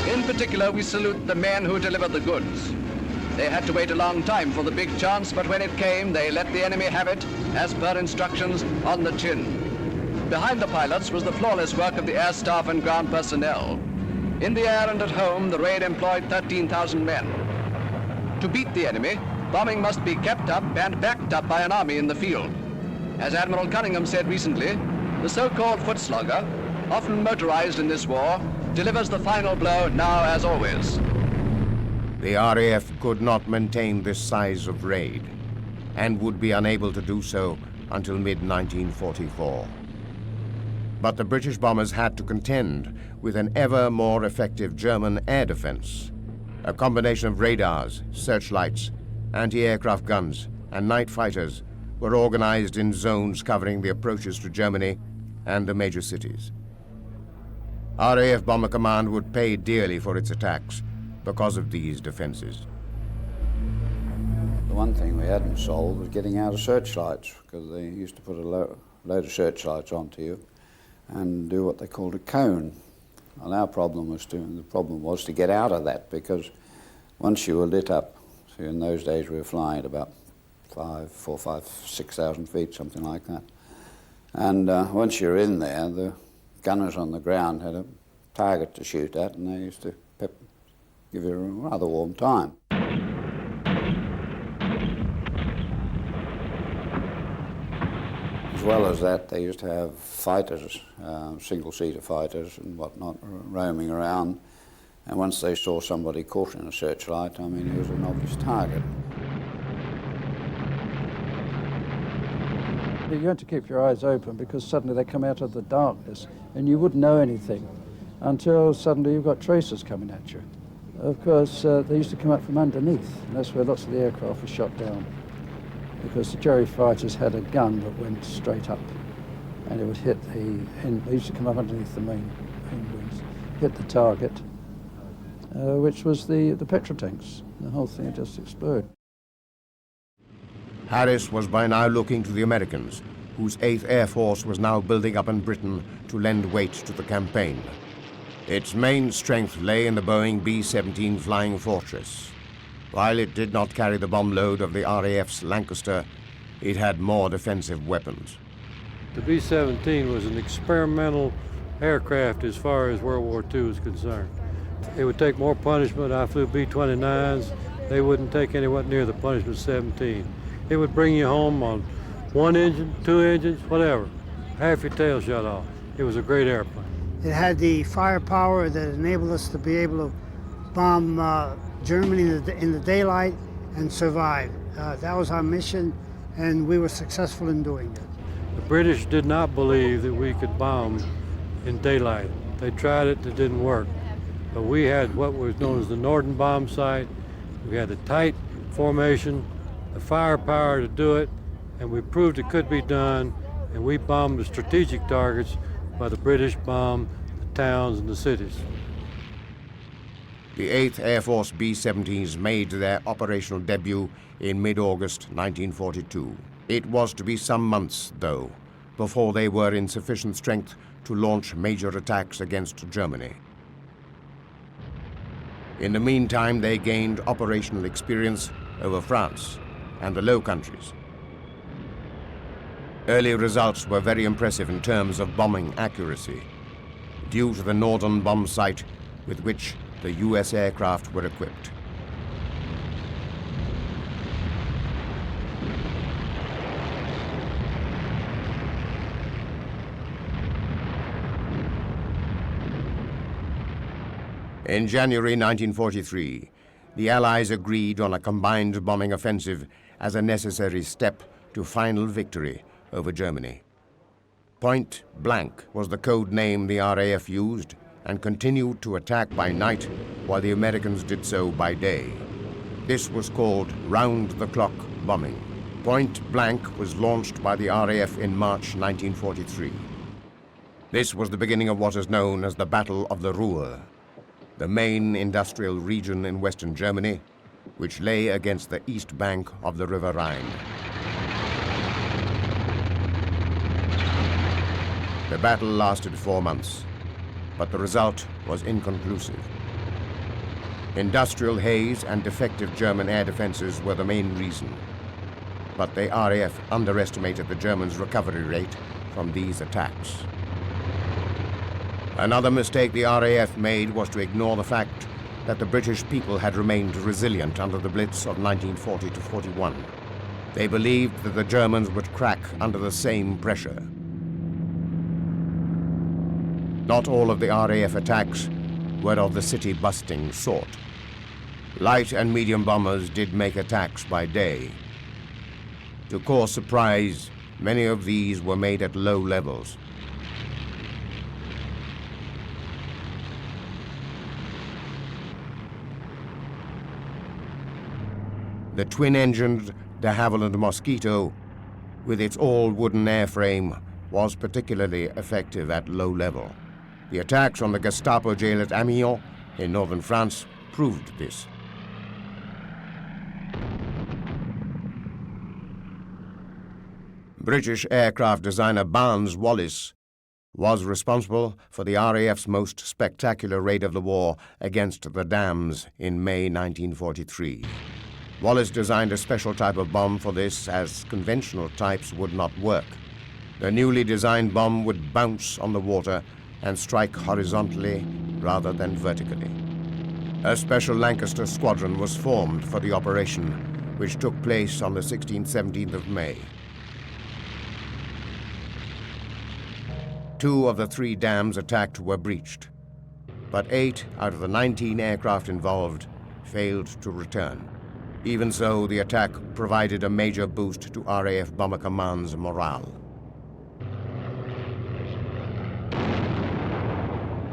Speaker 14: In particular, we salute the men who delivered the goods. They had to wait a long time for the big chance, but when it came, they let the enemy have it, as per instructions, on the chin. Behind the pilots was the flawless work of the air staff and ground personnel. In the air and at home, the raid employed 13,000 men. To beat the enemy, bombing must be kept up and backed up by an army in the field. As Admiral Cunningham said recently, the so-called foot slugger, often motorized in this war, delivers the final blow now as always.
Speaker 1: The RAF could not maintain this size of raid and would be unable to do so until mid-1944. But the British bombers had to contend with an ever more effective German air defense. A combination of radars, searchlights, anti-aircraft guns, and night fighters were organized in zones covering the approaches to Germany and the major cities. RAF Bomber Command would pay dearly for its attacks because of these defenses.
Speaker 11: The one thing we hadn't solved was getting out of searchlights, because they used to put a load of searchlights onto you and do what they called a cone. And our problem was to get out of that, because once you were lit up, so in those days we were flying at about 6,000 feet, something like that. And once you're in there, the gunners on the ground had a target to shoot at, and they used to give you a rather warm time. As well as that, they used to have fighters, single-seater fighters and whatnot, roaming around. And once they saw somebody caught in a searchlight, I mean, he was an obvious target.
Speaker 21: You had to keep your eyes open, because suddenly they come out of the darkness and you wouldn't know anything until suddenly you've got tracers coming at you. Of course, they used to come up from underneath, and that's where lots of the aircraft were shot down, because the Jerry fighters had a gun that went straight up, and it would hit they used to come up underneath the main wings, hit the target, which was the petrol tanks. The whole thing would just explode.
Speaker 1: Harris was by now looking to the Americans, whose 8th Air Force was now building up in Britain to lend weight to the campaign. Its main strength lay in the Boeing B-17 Flying Fortress. While it did not carry the bomb load of the RAF's Lancaster, it had more defensive weapons.
Speaker 22: The B-17 was an experimental aircraft as far as World War II is concerned. It would take more punishment. I flew B-29s. They wouldn't take anywhere near the punishment 17. It would bring you home on 1 engine, 2 engines, whatever. Half your tail shut off. It was a great airplane.
Speaker 23: It had the firepower that enabled us to be able to bomb Germany in the daylight and survive. That was our mission, and we were successful in doing it.
Speaker 22: The British did not believe that we could bomb in daylight. They tried it, it didn't work. But we had what was known as the Norden bomb sight. We had the tight formation, the firepower to do it, and we proved it could be done, and we bombed the strategic targets while the British bombed the towns and the cities.
Speaker 1: The 8th Air Force B-17s made their operational debut in mid-August 1942. It was to be some months, though, before they were in sufficient strength to launch major attacks against Germany. In the meantime, they gained operational experience over France and the Low Countries. Early results were very impressive in terms of bombing accuracy, due to the Norden bomb sight with which the US aircraft were equipped. In January 1943, the Allies agreed on a combined bombing offensive as a necessary step to final victory over Germany. Point Blank was the code name the RAF used, and continued to attack by night while the Americans did so by day. This was called round-the-clock bombing. Point Blank was launched by the RAF in March 1943. This was the beginning of what is known as the Battle of the Ruhr, the main industrial region in Western Germany, which lay against the east bank of the River Rhine. The battle lasted 4 months, but the result was inconclusive. Industrial haze and defective German air defenses were the main reason, but the RAF underestimated the Germans' recovery rate from these attacks. Another mistake the RAF made was to ignore the fact that the British people had remained resilient under the Blitz of 1940 to 41. They believed that the Germans would crack under the same pressure. Not all of the RAF attacks were of the city-busting sort. Light and medium bombers did make attacks by day. To cause surprise, many of these were made at low levels. The twin-engined de Havilland Mosquito, with its all-wooden airframe, was particularly effective at low level. The attacks on the Gestapo jail at Amiens in northern France proved this. British aircraft designer Barnes Wallis was responsible for the RAF's most spectacular raid of the war against the dams in May 1943. Wallis designed a special type of bomb for this, as conventional types would not work. The newly designed bomb would bounce on the water and strike horizontally rather than vertically. A special Lancaster squadron was formed for the operation, which took place on the 16th-17th of May. 2 of the 3 dams attacked were breached, but 8 out of the 19 aircraft involved failed to return. Even so, the attack provided a major boost to RAF Bomber Command's morale.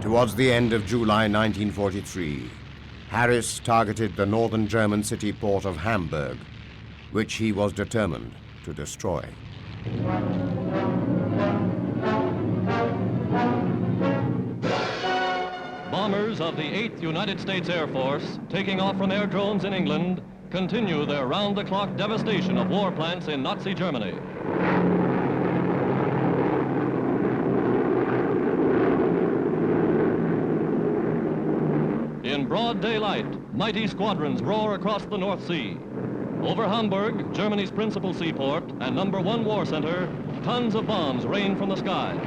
Speaker 1: Towards the end of July 1943, Harris targeted the northern German city port of Hamburg, which he was determined to destroy.
Speaker 2: Bombers of the 8th United States Air Force, taking off from airdromes in England, continue their round-the-clock devastation of war plants in Nazi Germany. In broad daylight, mighty squadrons roar across the North Sea. Over Hamburg, Germany's principal seaport and #1 war center, tons of bombs rain from the skies.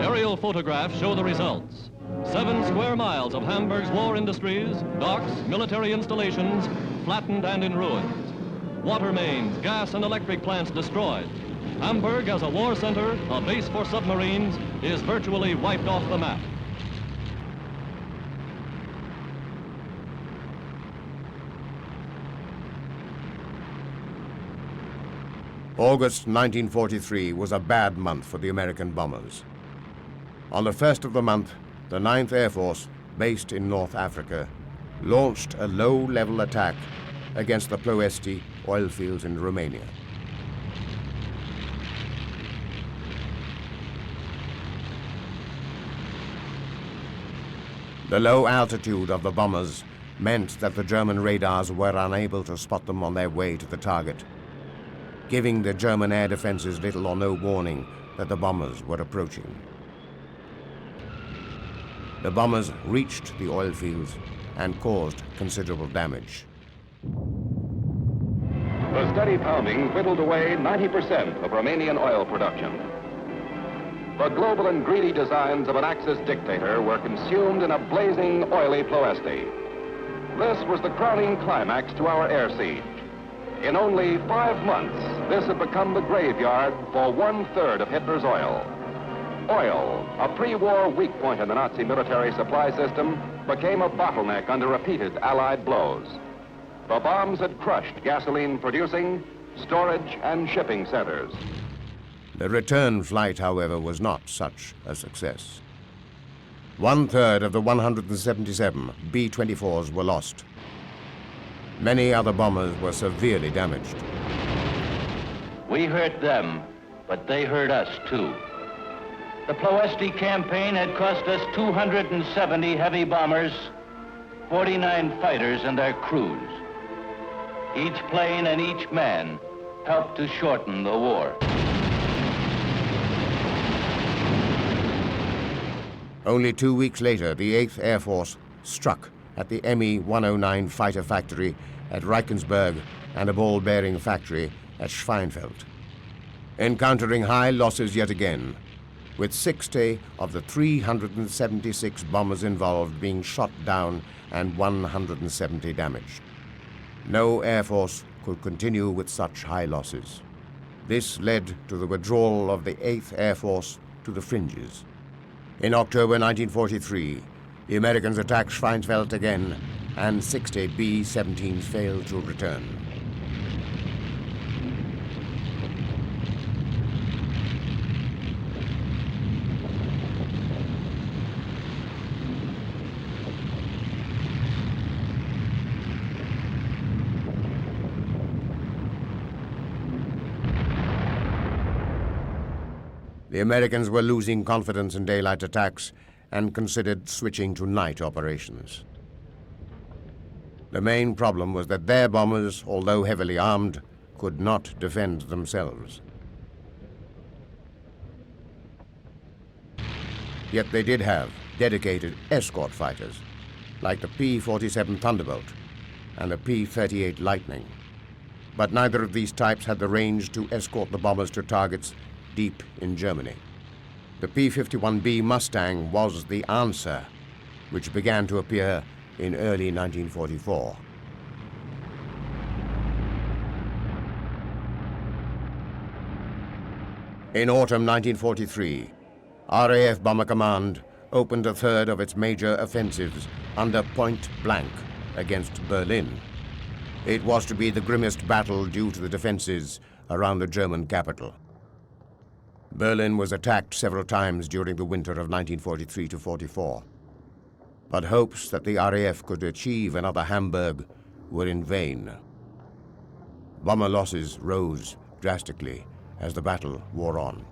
Speaker 2: Aerial photographs show the results. 7 square miles of Hamburg's war industries, docks, military installations, flattened and in ruins. Water mains, gas and electric plants destroyed. Hamburg, as a war center, a base for submarines, is virtually wiped off the map.
Speaker 1: August 1943 was a bad month for the American bombers. On the 1st of the month, the 9th Air Force, based in North Africa, launched a low-level attack against the Ploesti oil fields in Romania. The low altitude of the bombers meant that the German radars were unable to spot them on their way to the target, giving the German air defenses little or no warning that the bombers were approaching. The bombers reached the oil fields and caused considerable damage.
Speaker 18: The steady pounding whittled away 90% of Romanian oil production. The global and greedy designs of an Axis dictator were consumed in a blazing, oily Ploesti. This was the crowning climax to our air siege. In only 5 months, this had become the graveyard for 1/3 of Hitler's oil. Oil, a pre-war weak point in the Nazi military supply system, became a bottleneck under repeated Allied blows. The bombs had crushed gasoline-producing, storage, and shipping centers.
Speaker 1: The return flight, however, was not such a success. 1/3 of the 177 B-24s were lost. Many other bombers were severely damaged.
Speaker 3: We hurt them, but they hurt us too. The Ploesti campaign had cost us 270 heavy bombers, 49 fighters and their crews. Each plane and each man helped to shorten the war.
Speaker 1: Only 2 weeks later, the 8th Air Force struck at the Me-109 fighter factory at Reichensburg and a ball bearing factory at Schweinfeld. Encountering high losses yet again, with 60 of the 376 bombers involved being shot down and 170 damaged. No Air Force could continue with such high losses. This led to the withdrawal of the 8th Air Force to the fringes. In October 1943, the Americans attacked Schweinfeld again, and 60 B-17s failed to return. The Americans were losing confidence in daylight attacks and considered switching to night operations. The main problem was that their bombers, although heavily armed, could not defend themselves. Yet they did have dedicated escort fighters, like the P-47 Thunderbolt and the P-38 Lightning. But neither of these types had the range to escort the bombers to targets deep in Germany. The P-51B Mustang was the answer, which began to appear in early 1944. In autumn 1943, RAF Bomber Command opened a third of its major offensives under point blank against Berlin. It was to be the grimmest battle due to the defenses around the German capital. Berlin was attacked several times during the winter of 1943 to 44. But hopes that the RAF could achieve another Hamburg were in vain. Bomber losses rose drastically as the battle wore on.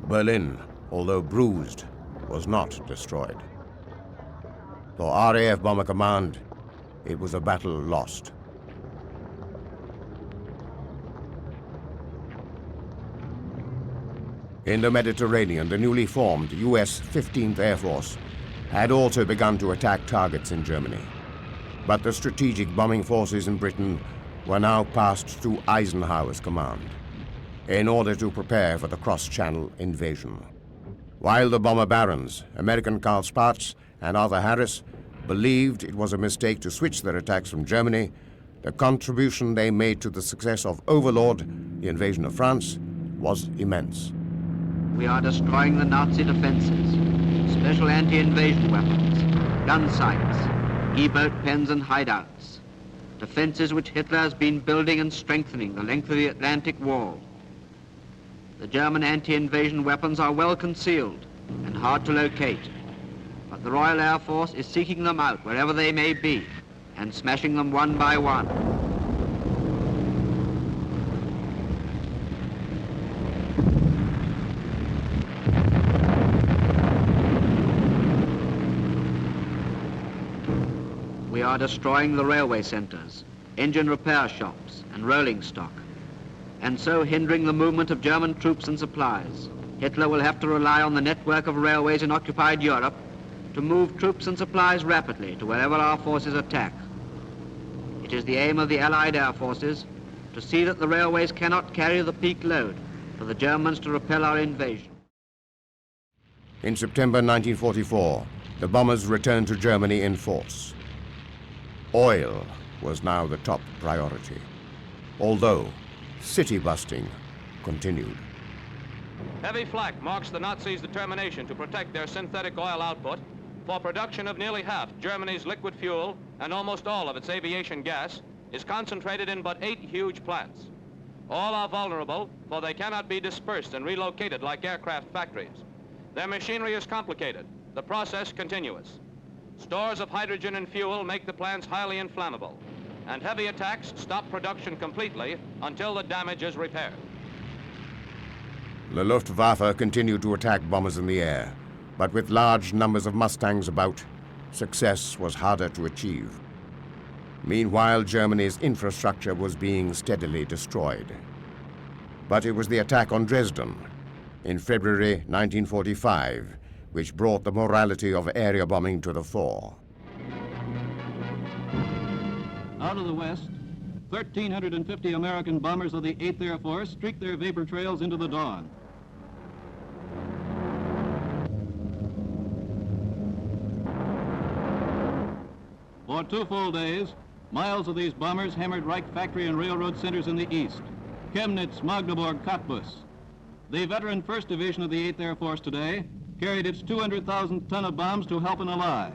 Speaker 1: Berlin, although bruised, was not destroyed. For RAF Bomber Command, it was a battle lost. In the Mediterranean, the newly formed U.S. 15th Air Force had also begun to attack targets in Germany. But the strategic bombing forces in Britain were now passed to Eisenhower's command in order to prepare for the cross-channel invasion. While the bomber barons, American Carl Spaatz and Arthur Harris, believed it was a mistake to switch their attacks from Germany, the contribution they made to the success of Overlord, the invasion of France, was immense.
Speaker 14: We are destroying the Nazi defenses, special anti-invasion weapons, gun sites, E-boat pens and hideouts, defenses which Hitler has been building and strengthening the length of the Atlantic Wall. The German anti-invasion weapons are well concealed and hard to locate, but the Royal Air Force is seeking them out wherever they may be and smashing them one by one. We are destroying the railway centers, engine repair shops, and rolling stock, and so hindering the movement of German troops and supplies. Hitler will have to rely on the network of railways in occupied Europe to move troops and supplies rapidly to wherever our forces attack. It is the aim of the Allied air forces to see that the railways cannot carry the peak load for the Germans to repel our invasion.
Speaker 1: In September 1944, the bombers returned to Germany in force. Oil was now the top priority, although city busting continued.
Speaker 2: Heavy flak marks the Nazis' determination to protect their synthetic oil output, for production of nearly half Germany's liquid fuel and almost all of its aviation gas is concentrated in but 8 huge plants. All are vulnerable, for they cannot be dispersed and relocated like aircraft factories. Their machinery is complicated, the process continuous. Stores of hydrogen and fuel make the plants highly inflammable, and heavy attacks stop production completely until the damage is repaired.
Speaker 1: The Luftwaffe continued to attack bombers in the air, but with large numbers of Mustangs about, success was harder to achieve. Meanwhile, Germany's infrastructure was being steadily destroyed. But it was the attack on Dresden in February 1945 which brought the morality of area bombing to the fore.
Speaker 2: Out of the west, 1,350 American bombers of the 8th Air Force streaked their vapor trails into the dawn. For 2 full days, miles of these bombers hammered Reich factory and railroad centers in the east. Chemnitz, Magdeburg, Cottbus. The veteran 1st Division of the 8th Air Force today carried its 200,000 ton of bombs to help an ally.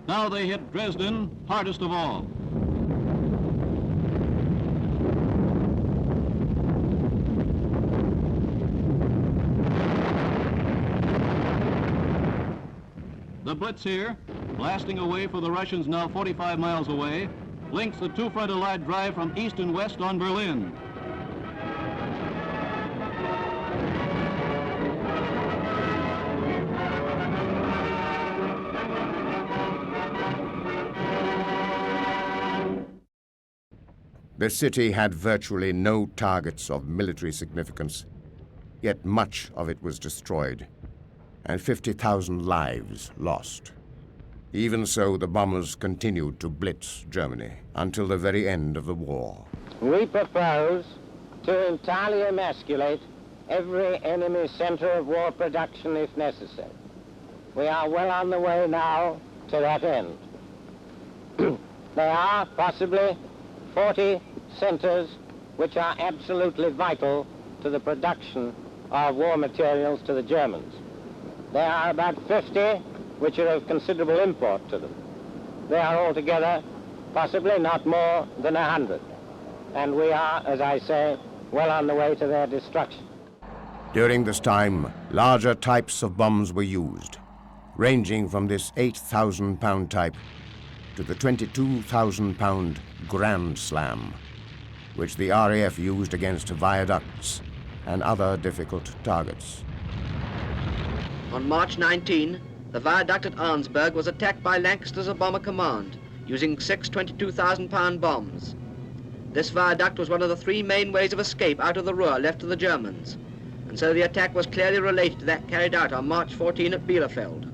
Speaker 2: Now they hit Dresden, hardest of all. The Blitz here, blasting away for the Russians now 45 miles away, links the two-front Allied drive from east and west on Berlin.
Speaker 1: The city had virtually no targets of military significance, yet much of it was destroyed, and 50,000 lives lost. Even so, the bombers continued to blitz Germany until the very end of the war.
Speaker 5: We propose to entirely emasculate every enemy center of war production if necessary. We are well on the way now to that end. There are possibly 40 centers which are absolutely vital to the production of war materials to the Germans. There are about 50 which are of considerable import to them. They are altogether possibly not more than 100. And we are, as I say, well on the way to their destruction.
Speaker 1: During this time, larger types of bombs were used, ranging from this 8,000-pound type to the 22,000-pound Grand Slam, which the RAF used against viaducts and other difficult targets.
Speaker 14: On March 19, the viaduct at Arnsberg was attacked by Lancaster's Bomber Command using 6 22,000-pound bombs. This viaduct was one of the 3 main ways of escape out of the Ruhr left to the Germans, and so the attack was clearly related to that carried out on March 14 at Bielefeld.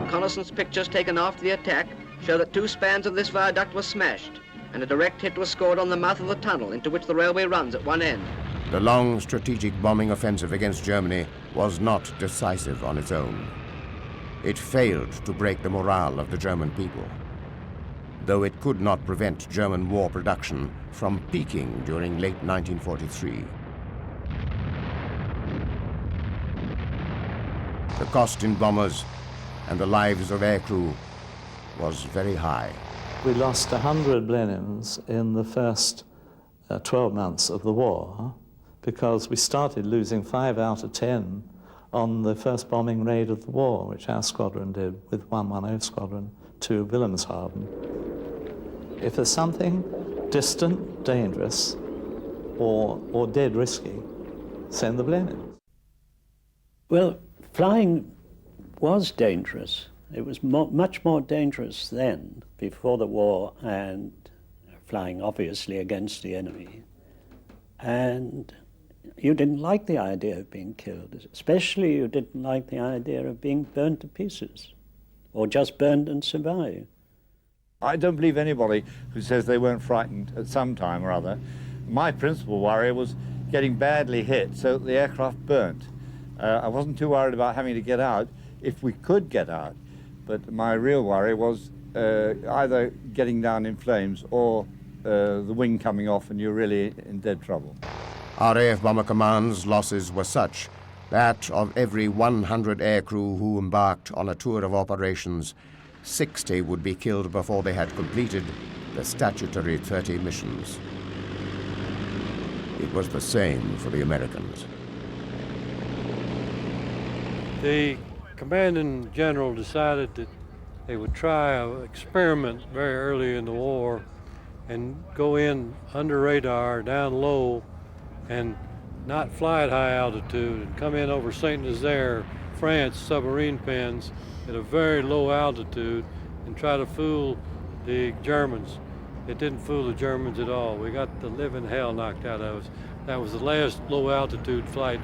Speaker 14: Reconnaissance pictures taken after the attack show that 2 spans of this viaduct were smashed, and a direct hit was scored on the mouth of the tunnel into which the railway runs at one end.
Speaker 1: The long strategic bombing offensive against Germany was not decisive on its own. It failed to break the morale of the German people, though it could not prevent German war production from peaking during late 1943. The cost in bombers and the lives of aircrew was very high.
Speaker 6: We lost 100 Blenheims in the first 12 months of the war because we started losing 5 out of 10 on the first bombing raid of the war, which our squadron did with 110 Squadron to Wilhelmshaven. If there's something distant, dangerous, or dead risky, send the Blenheims.
Speaker 7: Well, flying was dangerous. It was much more dangerous then, before the war, and flying obviously against the enemy. And you didn't like the idea of being killed, especially you didn't like the idea of being burned to pieces, or just burned and survive.
Speaker 24: I don't believe anybody who says they weren't frightened at some time or other. My principal worry was getting badly hit so that the aircraft burnt. I wasn't too worried about having to get out if we could get out, but my real worry was either getting down in flames or the wing coming off and you're really in dead trouble.
Speaker 1: RAF Bomber Command's losses were such that of every 100 aircrew who embarked on a tour of operations, 60 would be killed before they had completed the statutory 30 missions. It was the same for the Americans.
Speaker 22: The commanding general decided that they would try an experiment very early in the war and go in under radar, down low, and not fly at high altitude, and come in over Saint Nazaire, France, submarine pens at a very low altitude and try to fool the Germans. It didn't fool the Germans at all. We got the living hell knocked out of us. That was the last low-altitude flight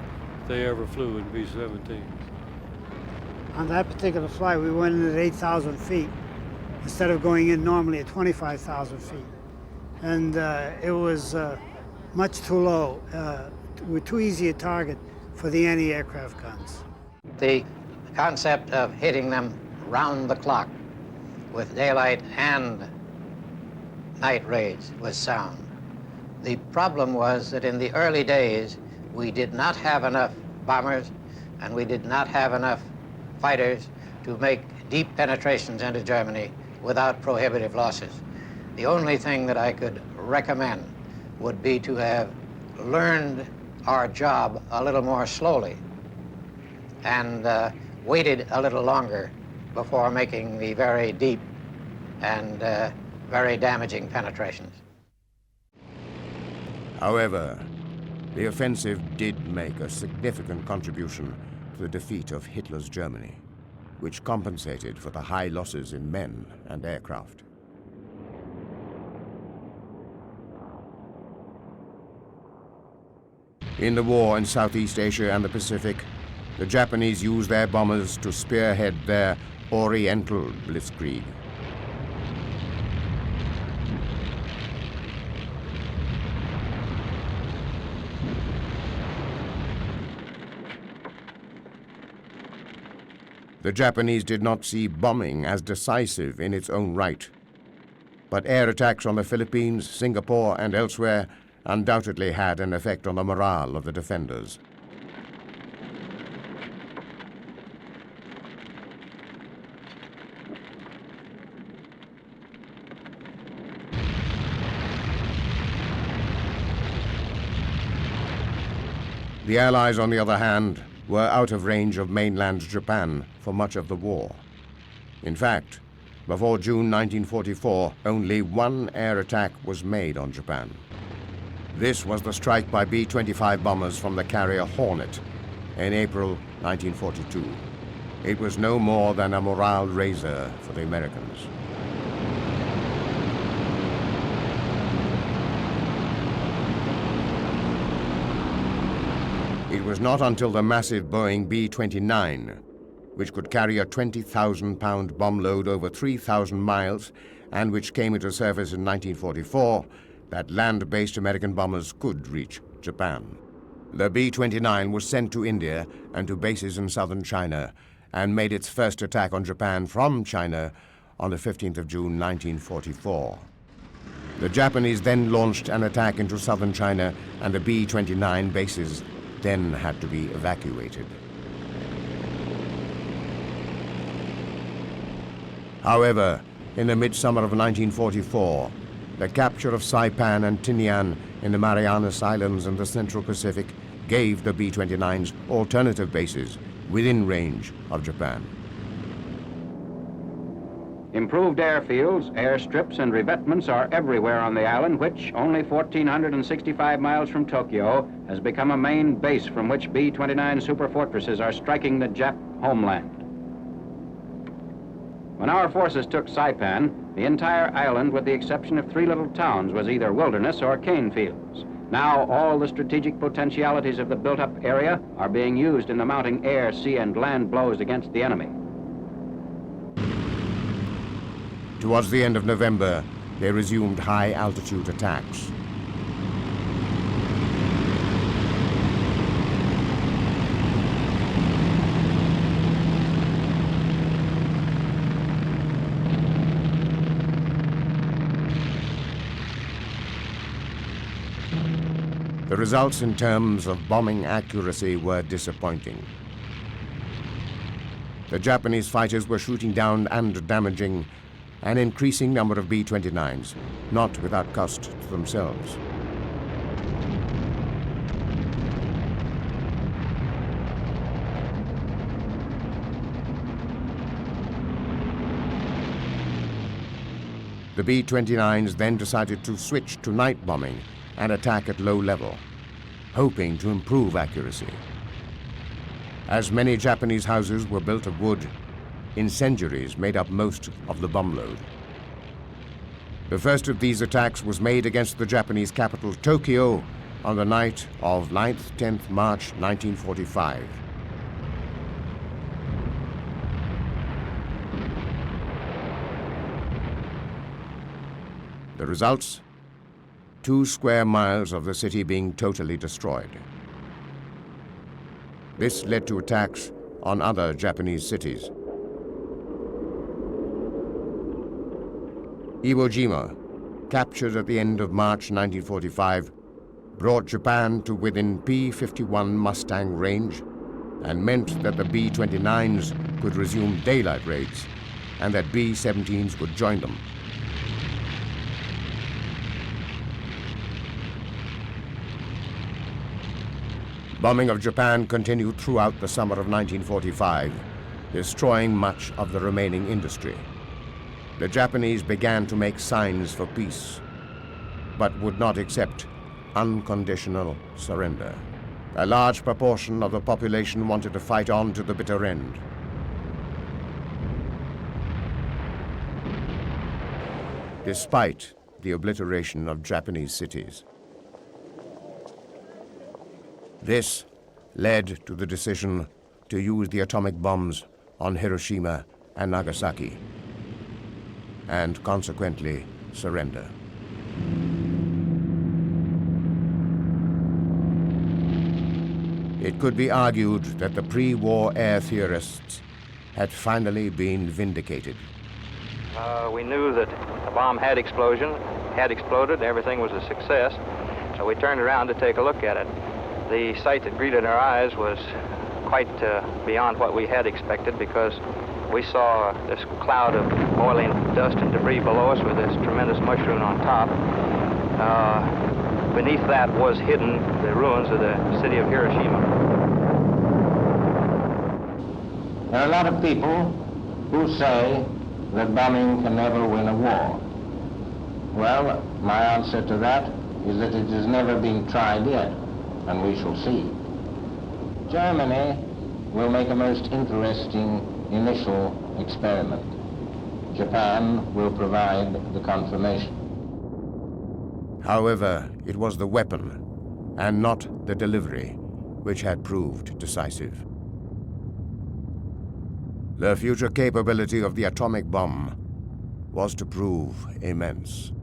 Speaker 22: they ever flew in B-17.
Speaker 23: On that particular flight, we went in at 8,000 feet instead of going in normally at 25,000 feet. And it was much too low. We were too easy a target for the anti-aircraft guns.
Speaker 5: The concept of hitting them round the clock with daylight and night raids was sound. The problem was that in the early days, we did not have enough bombers and we did not have enough fighters to make deep penetrations into Germany without prohibitive losses. The only thing that I could recommend would be to have learned our job a little more slowly and waited a little longer before making the very deep and very damaging penetrations.
Speaker 1: However, the offensive did make a significant contribution to the defeat of Hitler's Germany, which compensated for the high losses in men and aircraft. In the war in Southeast Asia and the Pacific, the Japanese used their bombers to spearhead their Oriental Blitzkrieg. The Japanese did not see bombing as decisive in its own right, but air attacks on the Philippines, Singapore, and elsewhere undoubtedly had an effect on the morale of the defenders. The Allies, on the other hand, were out of range of mainland Japan for much of the war. In fact, before June 1944, only one air attack was made on Japan. This was the strike by B-25 bombers from the carrier Hornet in April 1942. It was no more than a morale raiser for the Americans. It was not until the massive Boeing B-29, which could carry a 20,000-pound bomb load over 3,000 miles and which came into service in 1944, that land-based American bombers could reach Japan. The B-29 was sent to India and to bases in southern China and made its first attack on Japan from China on the 15th of June 1944. The Japanese then launched an attack into southern China, and the B-29 bases then had to be evacuated. However, in the midsummer of 1944, the capture of Saipan and Tinian in the Marianas Islands in the Central Pacific gave the B-29s alternative bases within range of Japan.
Speaker 16: Improved airfields, airstrips, and revetments are everywhere on the island, which, only 1,465 miles from Tokyo, has become a main base from which B-29 superfortresses are striking the Jap homeland. When our forces took Saipan, the entire island, with the exception of 3 little towns, was either wilderness or cane fields. Now all the strategic potentialities of the built-up area are being used in the mounting air, sea, and land blows against the enemy.
Speaker 1: Towards the end of November, they resumed high-altitude attacks. The results in terms of bombing accuracy were disappointing. The Japanese fighters were shooting down and damaging an increasing number of B-29s, not without cost to themselves. The B-29s then decided to switch to night bombing and attack at low level, hoping to improve accuracy. As many Japanese houses were built of wood, incendiaries made up most of the bomb load. The first of these attacks was made against the Japanese capital, Tokyo, on the night of 9th-10th March 1945. The results? 2 square miles of the city being totally destroyed. This led to attacks on other Japanese cities. Iwo Jima, captured at the end of March 1945, brought Japan to within P-51 Mustang range and meant that the B-29s could resume daylight raids and that B-17s would join them. Bombing of Japan continued throughout the summer of 1945, destroying much of the remaining industry. The Japanese began to make signs for peace, but would not accept unconditional surrender. A large proportion of the population wanted to fight on to the bitter end. Despite the obliteration of Japanese cities. This led to the decision to use the atomic bombs on Hiroshima and Nagasaki, and consequently surrender. It could be argued that the pre-war air theorists had finally been vindicated.
Speaker 14: We knew that the bomb had exploded, everything was a success, so we turned around to take a look at it. The sight that greeted our eyes was quite beyond what we had expected, because we saw this cloud of boiling dust and debris below us with this tremendous mushroom on top. Beneath that was hidden the ruins of the city of Hiroshima.
Speaker 5: There are a lot of people who say that bombing can never win a war. Well, my answer to that is that it has never been tried yet, and we shall see. Germany will make a most interesting initial experiment. Japan will provide the confirmation.
Speaker 1: However, it was the weapon and not the delivery which had proved decisive. The future capability of the atomic bomb was to prove immense.